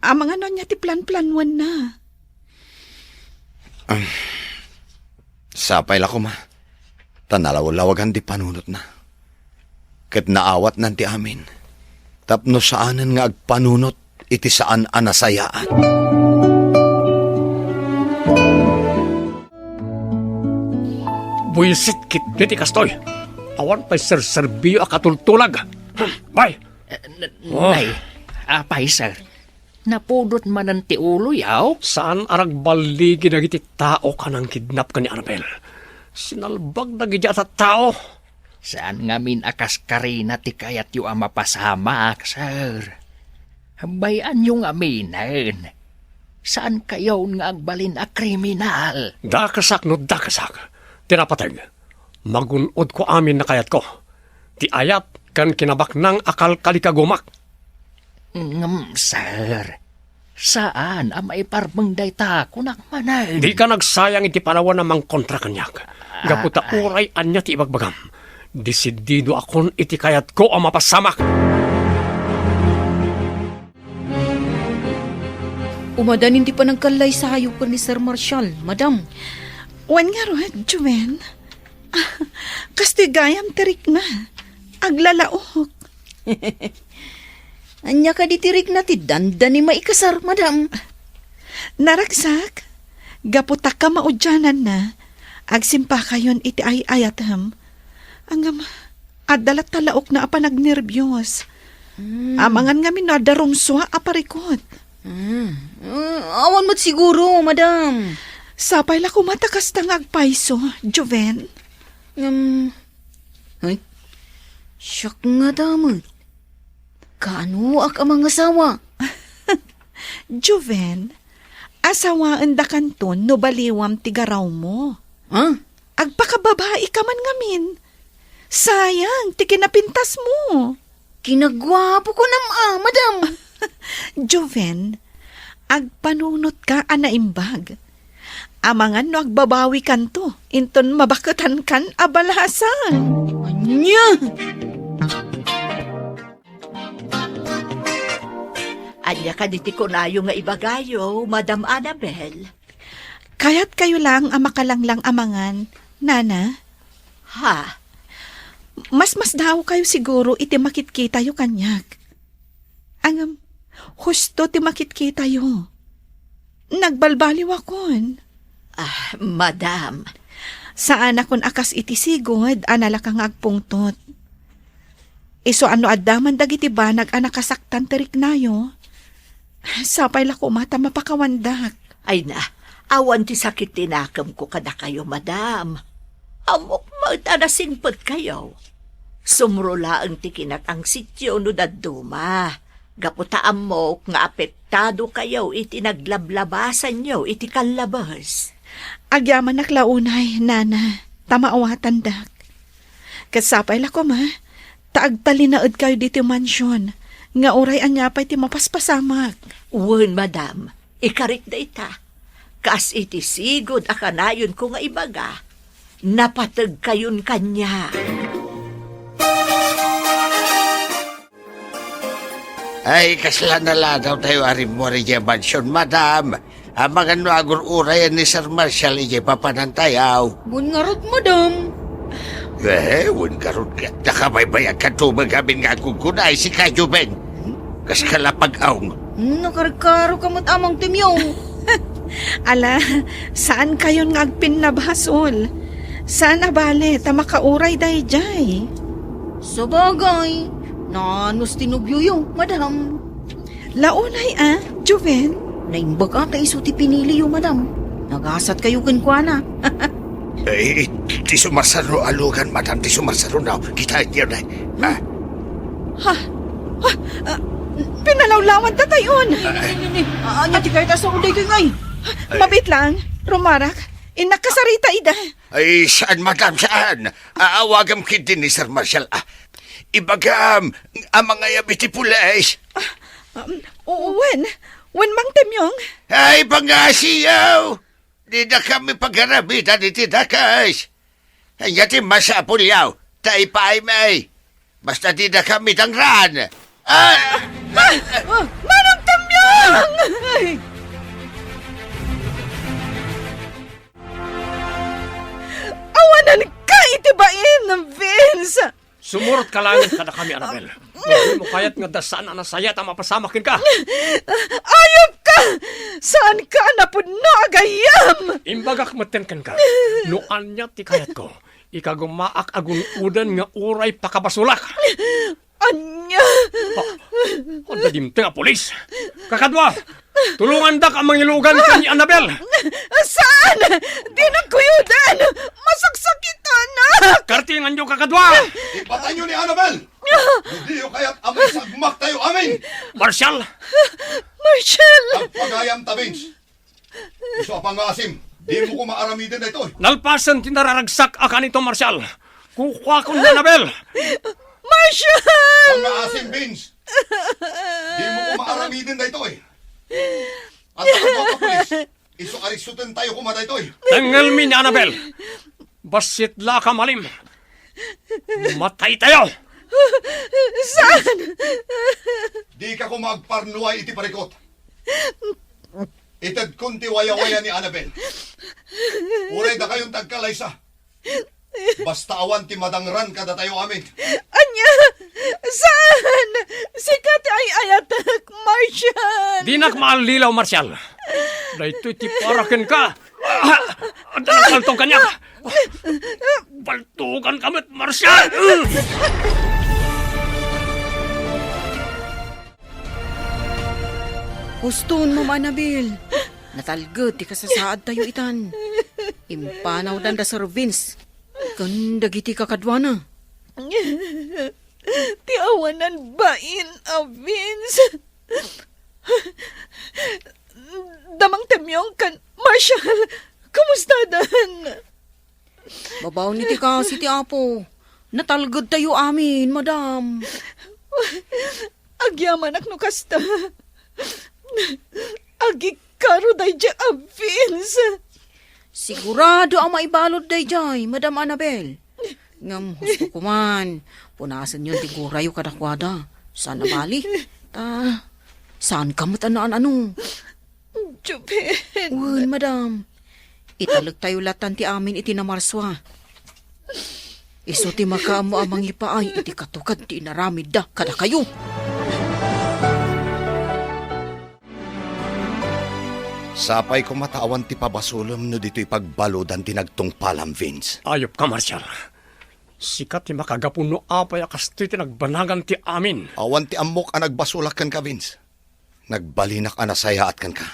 Amang ano niya ti plan-planwan na. Sapay la ko ma. Tanalaw-lawagan di panunot na. Ket naawat nanti amin. Tapno saanan nga agpanunot iti saan anasayaan. Buisit kit niti kastoy. Awan pa'y serserbiyo akatultulag. Bay! Nay, apay, sir. Napudot man ang tiulo, yaw. Saan arag baligi na iti tao ka nang kidnap ka ni Annabel? Sinalbag na gidya at tao. Saan ngamin akas karina ti kayat yu ama pasamak, sir? Bayan yung aminan. Saan kayo nga agbalin a kriminal? Dakasak no dakasak. Tinapatag. Magunod ko amin na kayat ko. Ti ayat kan kinabak ng akal kalikagumak. Sir. Saan ang maiparbang dayta kunak manan? Di ka nagsayang iti panawan namang kontra kanyak. Gaputa uray anya ti ibagbagam. Desidido akon iti kayat ko ang mapasamak. Umadanin di pa nagkalay sa hayop ko ni Sir Marshall, madam. Wan nga ron, Juven. Kastoy gayam tirik na. Aglalaok. Anya ka ditirig na ti danda ni maikasar, madam. Naragsak. Gaputak ka maudyanan na. Agsimpa kayon iti ay ayatam. Angam, adalat talaok na apa nagnervyos. Amangan nga minadarumswa aparikot. Awan mo't siguro, madam. Sapay la kumatakas tangag paiso, Juven. Ay, siyak nga damot. Kaano ak amang asawa? Juven, asawaan da kanton no baliwam tigaraw mo. Ha? Agpakababae ka man ngamin. Sayang, ti kinapintas mo. Kinagwapo ko madam. Juven, agpanunot ka anaimbag. Amangan no agbabawi kanto, inton mabakatan kan abalasan. Anya? Anya ka diti ko na yung nga ibagayo, Madam Annabel. Kaya't kayo lang ang makalanglang amangan, Nana. Ha? Mas daw kayo siguro iti makitkita yo kanyak. Ang husto ti makitkita yo. Nagbalbaliw akon. Madam. Saan akon akas iti sigod, anala kang agpungtot. Iso ano adaman dagiti banag anakasaktan terik nayo. Sapay la ko mata mapakawandak. Ay na, awan ti sakit tinakam ko kada kayo, Madam. Amok magtanasingpot kayo. Sumrula ang tikinat ang sityo no daduma. Gaputaan mo nga apektado kayo iti naglablabasan nyo iti kalabas. Agyaman naklaunay, Nana. Tamaawatan dak. Kasapay la ko ma. Taagtalinaad kayo dito mansyon. Nga oray anyapay ti mapaspasamak. Wen, Madam. Ikarik da ita. Kas iti sigod akanayon ko nga ibaga. Napatag kayon kanya. Ay, kasla na lagaw tayo arim mo rin yung mansyon, madam. Ang mga nuagur-urayan ni Sir Marshall ije papanantayaw. Mun nga rod, madam. Wun karot ka. Nakabaybayan ka tumag amin nga kukunay si Kajuben. Kas kalapag-aong. Nakarkaro kamot amang timyong. Ala, saan kayon nga agpinnabasol? Saan abale, tamakauray day jay? Sa bagay, nanos tinubyo yung, madam. Launay Juven? Naimbag ata iso ti pinili yung, madam. Nagasat kayo kinkwana. Eh, ti sumasaro alugan, madam. Ti sumasaro na. Kita niyo na. Pinalawlawan ta tayon. Anya ti kayo sa uday kayo ngay. Mabit lang, Rumarak. Inakasarita ida. Ay, saan, madam, saan? Aawagam kid din ni Sir Marshall. Ibagam, ang mga yabi ti pulis. Uwen, Wen Mang Temyong? Ay, pangasiyaw! Di na kami pagharabitan iti dakas. Ay, yati masapul yaw. Taipay may. Basta di na kami tangran. Manong Temyong! Ay! Awanan ka itibain ng Vince! Sumurot ka lang kada kami, Annabel. Hindi mo kayat nga dasaan na sayat ang mapasamakin ka. Ayok ka! Saan ka napudno agayam? Imbagak matenken ka. Noan niya ti kayat ko. Ikagumaak agun udan nga uray pakabasulak. Anya? O dadimte nga polis. Kakadwa, tulungan dak ang mangilugan ka ni Annabel. Saan? Di nagkuyudan! Masaksakitan na! Kartingan niyo, kakadwa! Ipatay niyo ni Annabel! Hindi yung kaya't amoy sagmak tayo amin! Marshal! Marshal! Ang pagayam tabings! Iso apang asim, di mo ko maaramidin na ito. Nalpasan tinararagsak akan ito, Marshal. Kukuha ko ni Annabel. Marshal! Ang asim, Vince! Di mo ko maaramidin na ito. At ang mga pulis, iso arisutin tayo kumada ito. Tangalmi ni Annabel. Basit la ka malim. Matay tayo. Saan? Di ka ko magparnuay iti parikot. Itad kunti waya-waya ni Annabel. Uray da kayong tagkalaysa. Basta awan ti madangran kada tayo amin. Anya? Saan? Sikat ay ayatak, Marshal! Di nak maalilaw, Marshal. Dahito ti parakin ka. Ang kaltong kanya. Baltukan kamit, Marshal. Huston mo, Annabel. Natalgod, di kasasaad tayo itan. Impanaw dan da Sir Vince. Ganda giti kakadwana. Ti awanan bain a Vince. Damang Temyong kan, Marshal, kumusta dan? Babaw ni ti kasi ti Apo. Natalgod tayo amin, madam. Agyaman ak no kasta. Agi karo day dya a Vince. Sigurado ang maibalod day jay, Madam Annabel. Ngam, gusto ko man. Punasan yun tigurayo kadakwada. Sana bali. Saan ka matanaan ano? Jupin. Uy, madam. Italag tayo latan ti amin iti namarswa. Iso ti makaamo amang ipaay iti katukad ti inaramid da kada kayo. Sapay ko matawan ti pabasulam no dito'y pagbalodan ti nagtungpalam, Vince. Ayop ka, Marshal. Sikat ti makagapuno apay akastoy ti nagbanagan ti amin. Awan ti amok ang nagbasulakan ka, Vince. Nagbalinak anasayaat kan ka.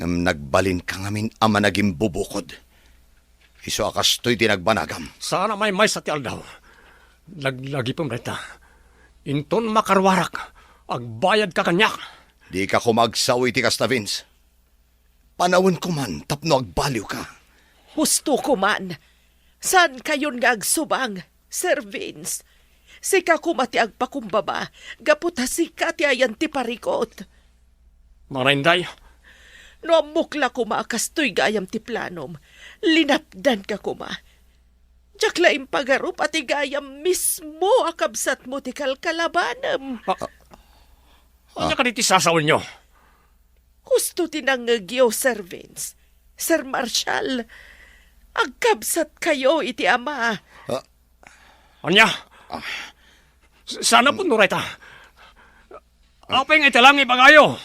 Ngam nagbalin ka ngamin ama naging bubukod. Iso akastoy ti nagbanagam. Sana may sa ti aldaw. Laglagi pumreta. Inton makarwarak. Agbayad ka kanyak. Di ka kumagsawi ti kasta, Vince. Panawin ko man, tapno agbaliw ka. Husto ko man. Saan kayon nga agsubang, Sir Vince? Sika kumati agpakumbaba, gaputa sika ti ayan ti parikot. Marinday, No amukla kuma akastoy gayam ti planom, linapdan ka kuma. Jakla impagarup at igayam mismo akabsat mo ti kalkalabanam. ano ka diti sasawin nyo? Gusto tinangagyo, Sir Vince. Sir Marshal, agkabsat kayo iti ama. Anya? Sana po nuray ta. Apay nga italang ibagayo.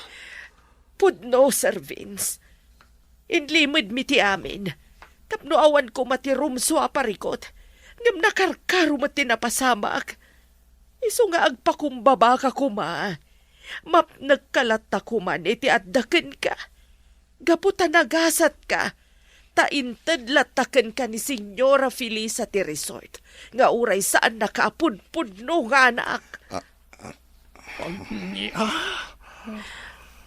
Pudno, Sir Vince. Inlimid mi ti amin. Tapno awan ko matirumso aparikot. Ngam nakarkaro mati napasamak. Iso nga agpakumbaba ka kuma. Map nagkalata kuman iti addaken ka. Gaputa nagasat ka. Taintad lataken ka ni Senyora Felisa ti resort. Nga uray saan nakaapudpudno nga anak.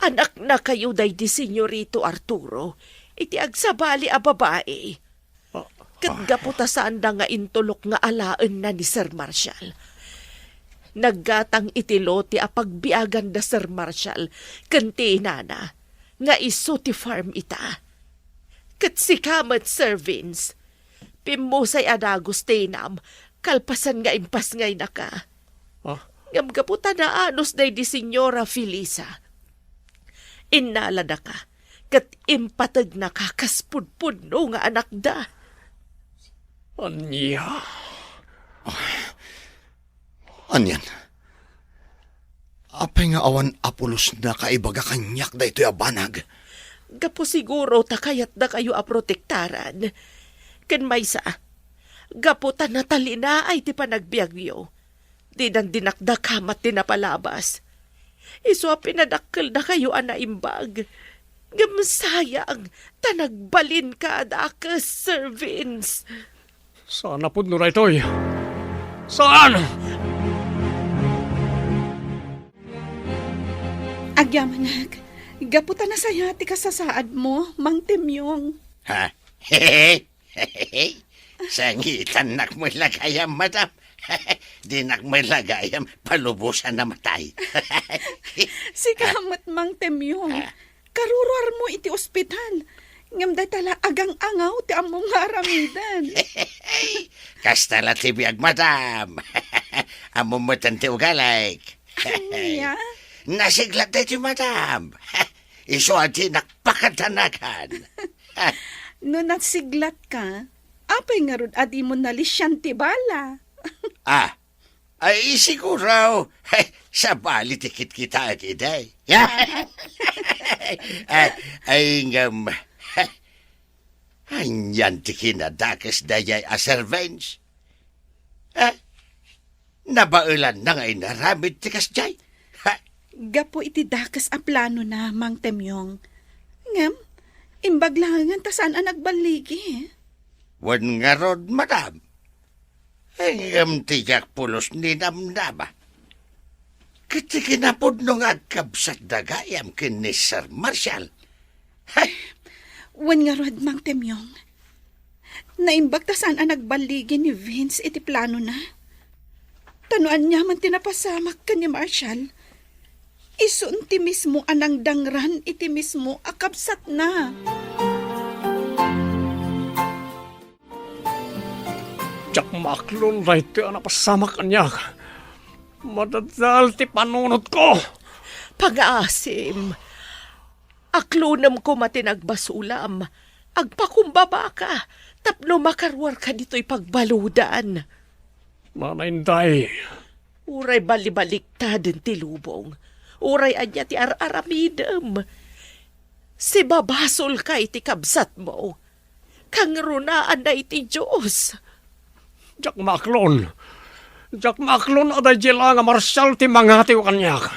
Anak na kayo day di Senyorito Arturo. Iti agsabali a babae. Kat gaputa saan na nga intulok nga alaan na ni Sir Marshal. Naggatang itilote a pagbiagan da Sir Marshall, kanti inana, nga iso ti farm ita. Kat si kamat Sir Vince, pimusay adagos tinam, kalpasan nga impas ngay na ka. Ngam kaputa na anos na di Senyora Felisa. Inalada ka, kat impatag na kakaspudpud no nga anak da. Anya. Anyan? Apay nga awan Apolos na kaibaga kanyak da ito'y abanag. Gapo siguro takayat da kayo a protektaran. Ken maysa, gapo ta natalina ay ti panagbiagyo. Di nang dinakda kamat ti napalabas. Iso a pinadakkel da kayo anaimbag. Gamsayang tanagbalin ka da ka, Sir Vince. Sana po nura ito'y. Saan? Agyamanag, gaputa na saya ti kasasaad mo, Mang Temyong. Ha? Sangitan nak mo lagayam, madam. Di nak mo lagayam, palubusan na matay. Si kamot, Mang Temyong. Karuruar mo iti ospital. Ngam day tala agang angaw ti among haramidan. Kastala ti biyag, madam. Amo mo tanti ugalayk. Anya? Nasiglat na ti madam. Iso ati nakpakatanakan. No nasiglat ka, apay nga rod adi mo nalisyan ti bala. Ay siguro, sa bali tikit kita kiday. Ay ngam, anyan ti kinadakas dayay a servants. Nabailan na ngay naramid ti kasjay. Gapo iti dakas a plano na, Mang Temyong. Ngam, imbaglangan ta saan ang nagbaligi. Wan nga rod, madam. Ngam tiyak pulos ni namnama. Kiti kinapod nung agkabsat dagayam kin ni Sir Marshall. Wan nga rod, Mang Temyong. Naimbag ta saan ang nagbaligi ni Vince iti plano na. Tanuan niya man tinapasamak ka ni Marshall. Isun ti mismo anang dangran iti mismo akabsat na. Jack maklon right ti anapasamak kanyak. Madadal ti panunod ko. Pag-aasim, aklunam ko matinagbasulam, agpakumbaba ka, tapno makarwar ka dito'y pagbaludan. Manainday. Uray balibaliktad ti lubong. Uray anya ti araramidem. Si babasol ka iti kabsat mo. Kang runaan na iti Diyos. Jack maklon. Jack maklon aday jela nga Marshall ti mangati o kanyak.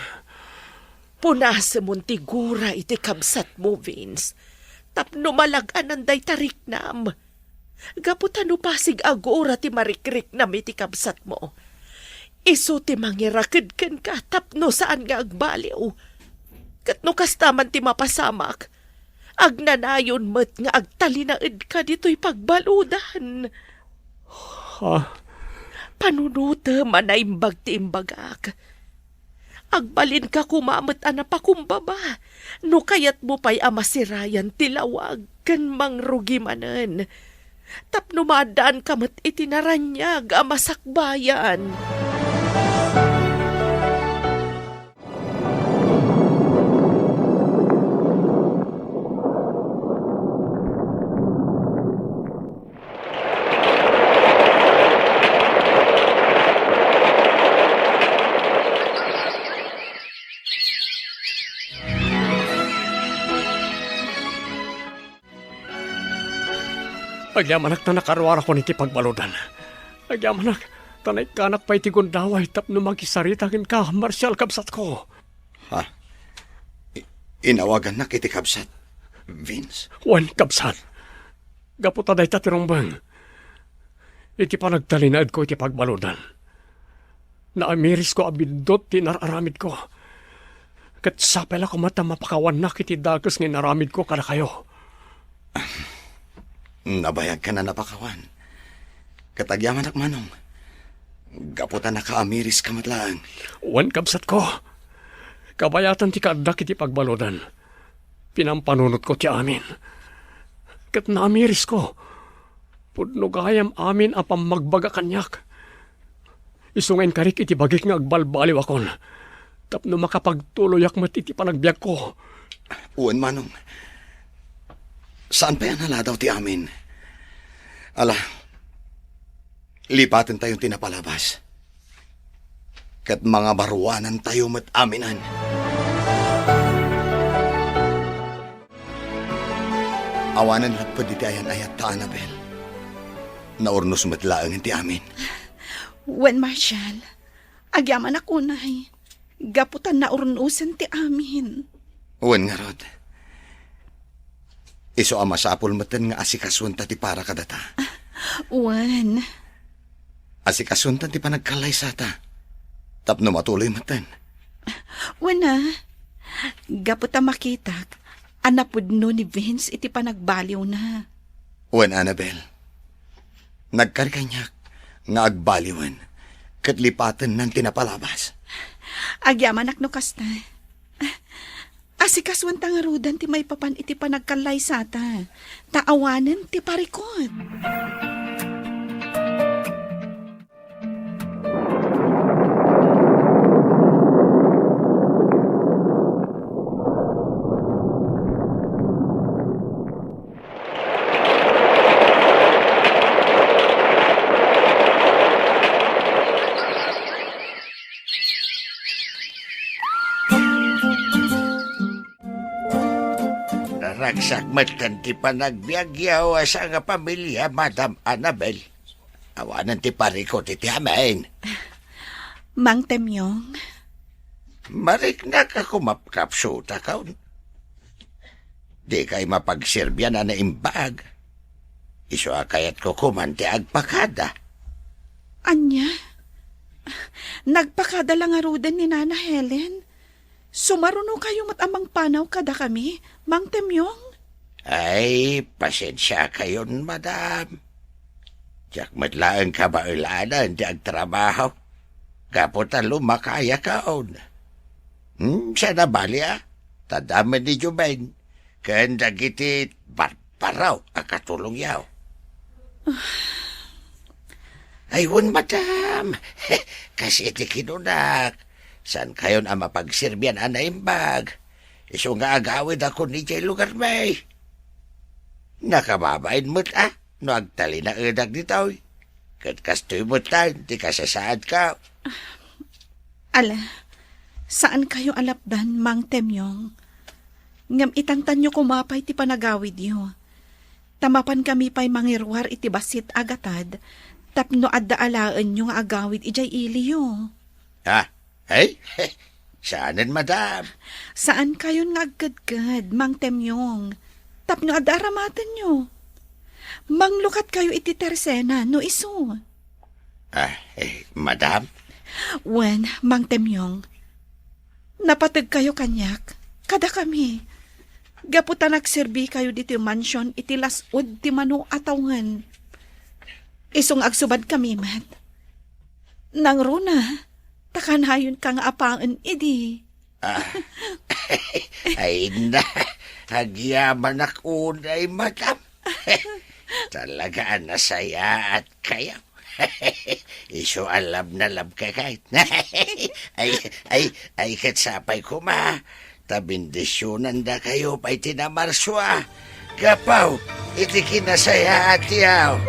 Punasa mon ti gura iti kabsat mo, Vince. Tapno malagan anday tariknam. Gaputan pasig agora ti marikrik nam iti kabsat mo. Iso ti mangirakid ken ka tapno saan nga agbaliw. Katno kastaman ti mapasamak. Agnanayon met nga agtalinaid ka dito'y pagbaludan. Panunuta manaimbag ti imbagak. Agbalin ka kumamot anapakumbaba. No kayat mo pa'y amasirayan tilawag kan mangrugimanan. Tapno madaan kamat itinaranyag amasakbayan. Agyamanak na nakarwara ko niti pagbaludan. Agyamanak, tanay kanak pa iti gundaway tapno makisaritakin ka, Marshall kabsat ko. Inawagan na kiti kabsat, Vince. Wan kabsat. Gaputa day tatirongbang. Iti panagtalinaad ko iti pagbaludan. Naamiris ko abindot ti nararamid ko. Kat sapel ako mata mapakawan na kiti dagas ng naramid ko kada kayo. Nabayag ka na napakawan. Katagyaman ak manong. Gaputan na kaamiris ka matlaan. Wan kabsat ko. Kabayatan ti kaaddak iti pagbalodan. Pinampanunot ko ti amin. Kat naamiris ko. Pudno gayam amin apam magbaga kanyak. Isungain karik iti bagik nga agbalbaliw akon. Tapno makapagtuloyak mat iti panagbiag ko. Uwan, Manong. Saan pa yan hala daw ti amin? Ala, lipatin tayong tinapalabas. Kat mga baruanan tayo mat aminan. Awanan lang pa diti ayan ayat ta, Annabel. Naurnos matlaang ti amin. Wen, Marshal, agyaman ako nay. Gaputan na urnusan ti amin. Uwan nga rod. Iso amasapol matan nga asikasunta ti para kadata. Wen, Asikasunta ti panagkalay sata. Tapno matuloy matan. wen na. Gaputan makitak. Anapudno ni Vince iti panagbaliw na. Uwan, Annabel. Nagkarkanyak nga agbaliwan. Katlipatan ng tinapalabas. Agyaman akno kasta. Asikaswan ta nga rudan ti may papan iti panagkalay sata. Taawanan ti parikot. Naragsak matan ti panagbiagyaw sa nga pamilya, Madam Annabel. Awanan ti parikot iti amin. Mang Temyong, Marik na ka kumapkapsuta kaun. Di kay mapagsirbyan na naimbag. Iso akayat ko kumanti agpakada. anya? Nagpakadala nga rudan ni Nana Helen. Sumaruno kayo matamang panaw kada kami, Mang Temyong. Ay, pasensya kayon, Madam. Tiyak matlaan ka ba ulanan di agtrabaho? Kaputan lumakaya kaon. Siya na bali Tadaman ni Jumain. Kanda giti barparaw akatulong yaw. Ayun, Madam. Kasi iti kinunak. San kayon ang mapagsirbyan anaimbag? Iso nga agawid ako ni Jay lugar may. Nakababain mo't no agtali na edag dito. Kat kastoy mo't di kasasaad ka. Ala, saan kayo alapdan, Mang Temyong? Ngam itantan nyo kumapay ti panagawid yo. Tamapan kami pa'y mangirwar iti basit agatad, tapno addaalaan nyo nga agawid ijay ili yo. Hey, saanan, Madam? Saan kayo nagkadkad, Mang Temyong? Tapno addaramatan nyo. Manglukat kayo iti tersena, no iso. Madam? Wen, Mang Temyong, napatag kayo kanyak, kada kami. Gaputan nagserbi kayo diti mansyon iti lasod ti mano atawngan. Isong agsubad kami, mat. Nang runa, takanayon ka nga apaan, idi. Ay na, hagyaman ako unay, Madam. Talaga nasaya at kayo. Iso alam na lab ka kahit. ay katsapay ko ma. Tabindisyonan da kayo pa'y tinamarswa. Kapaw, iti kinasaya at yaw.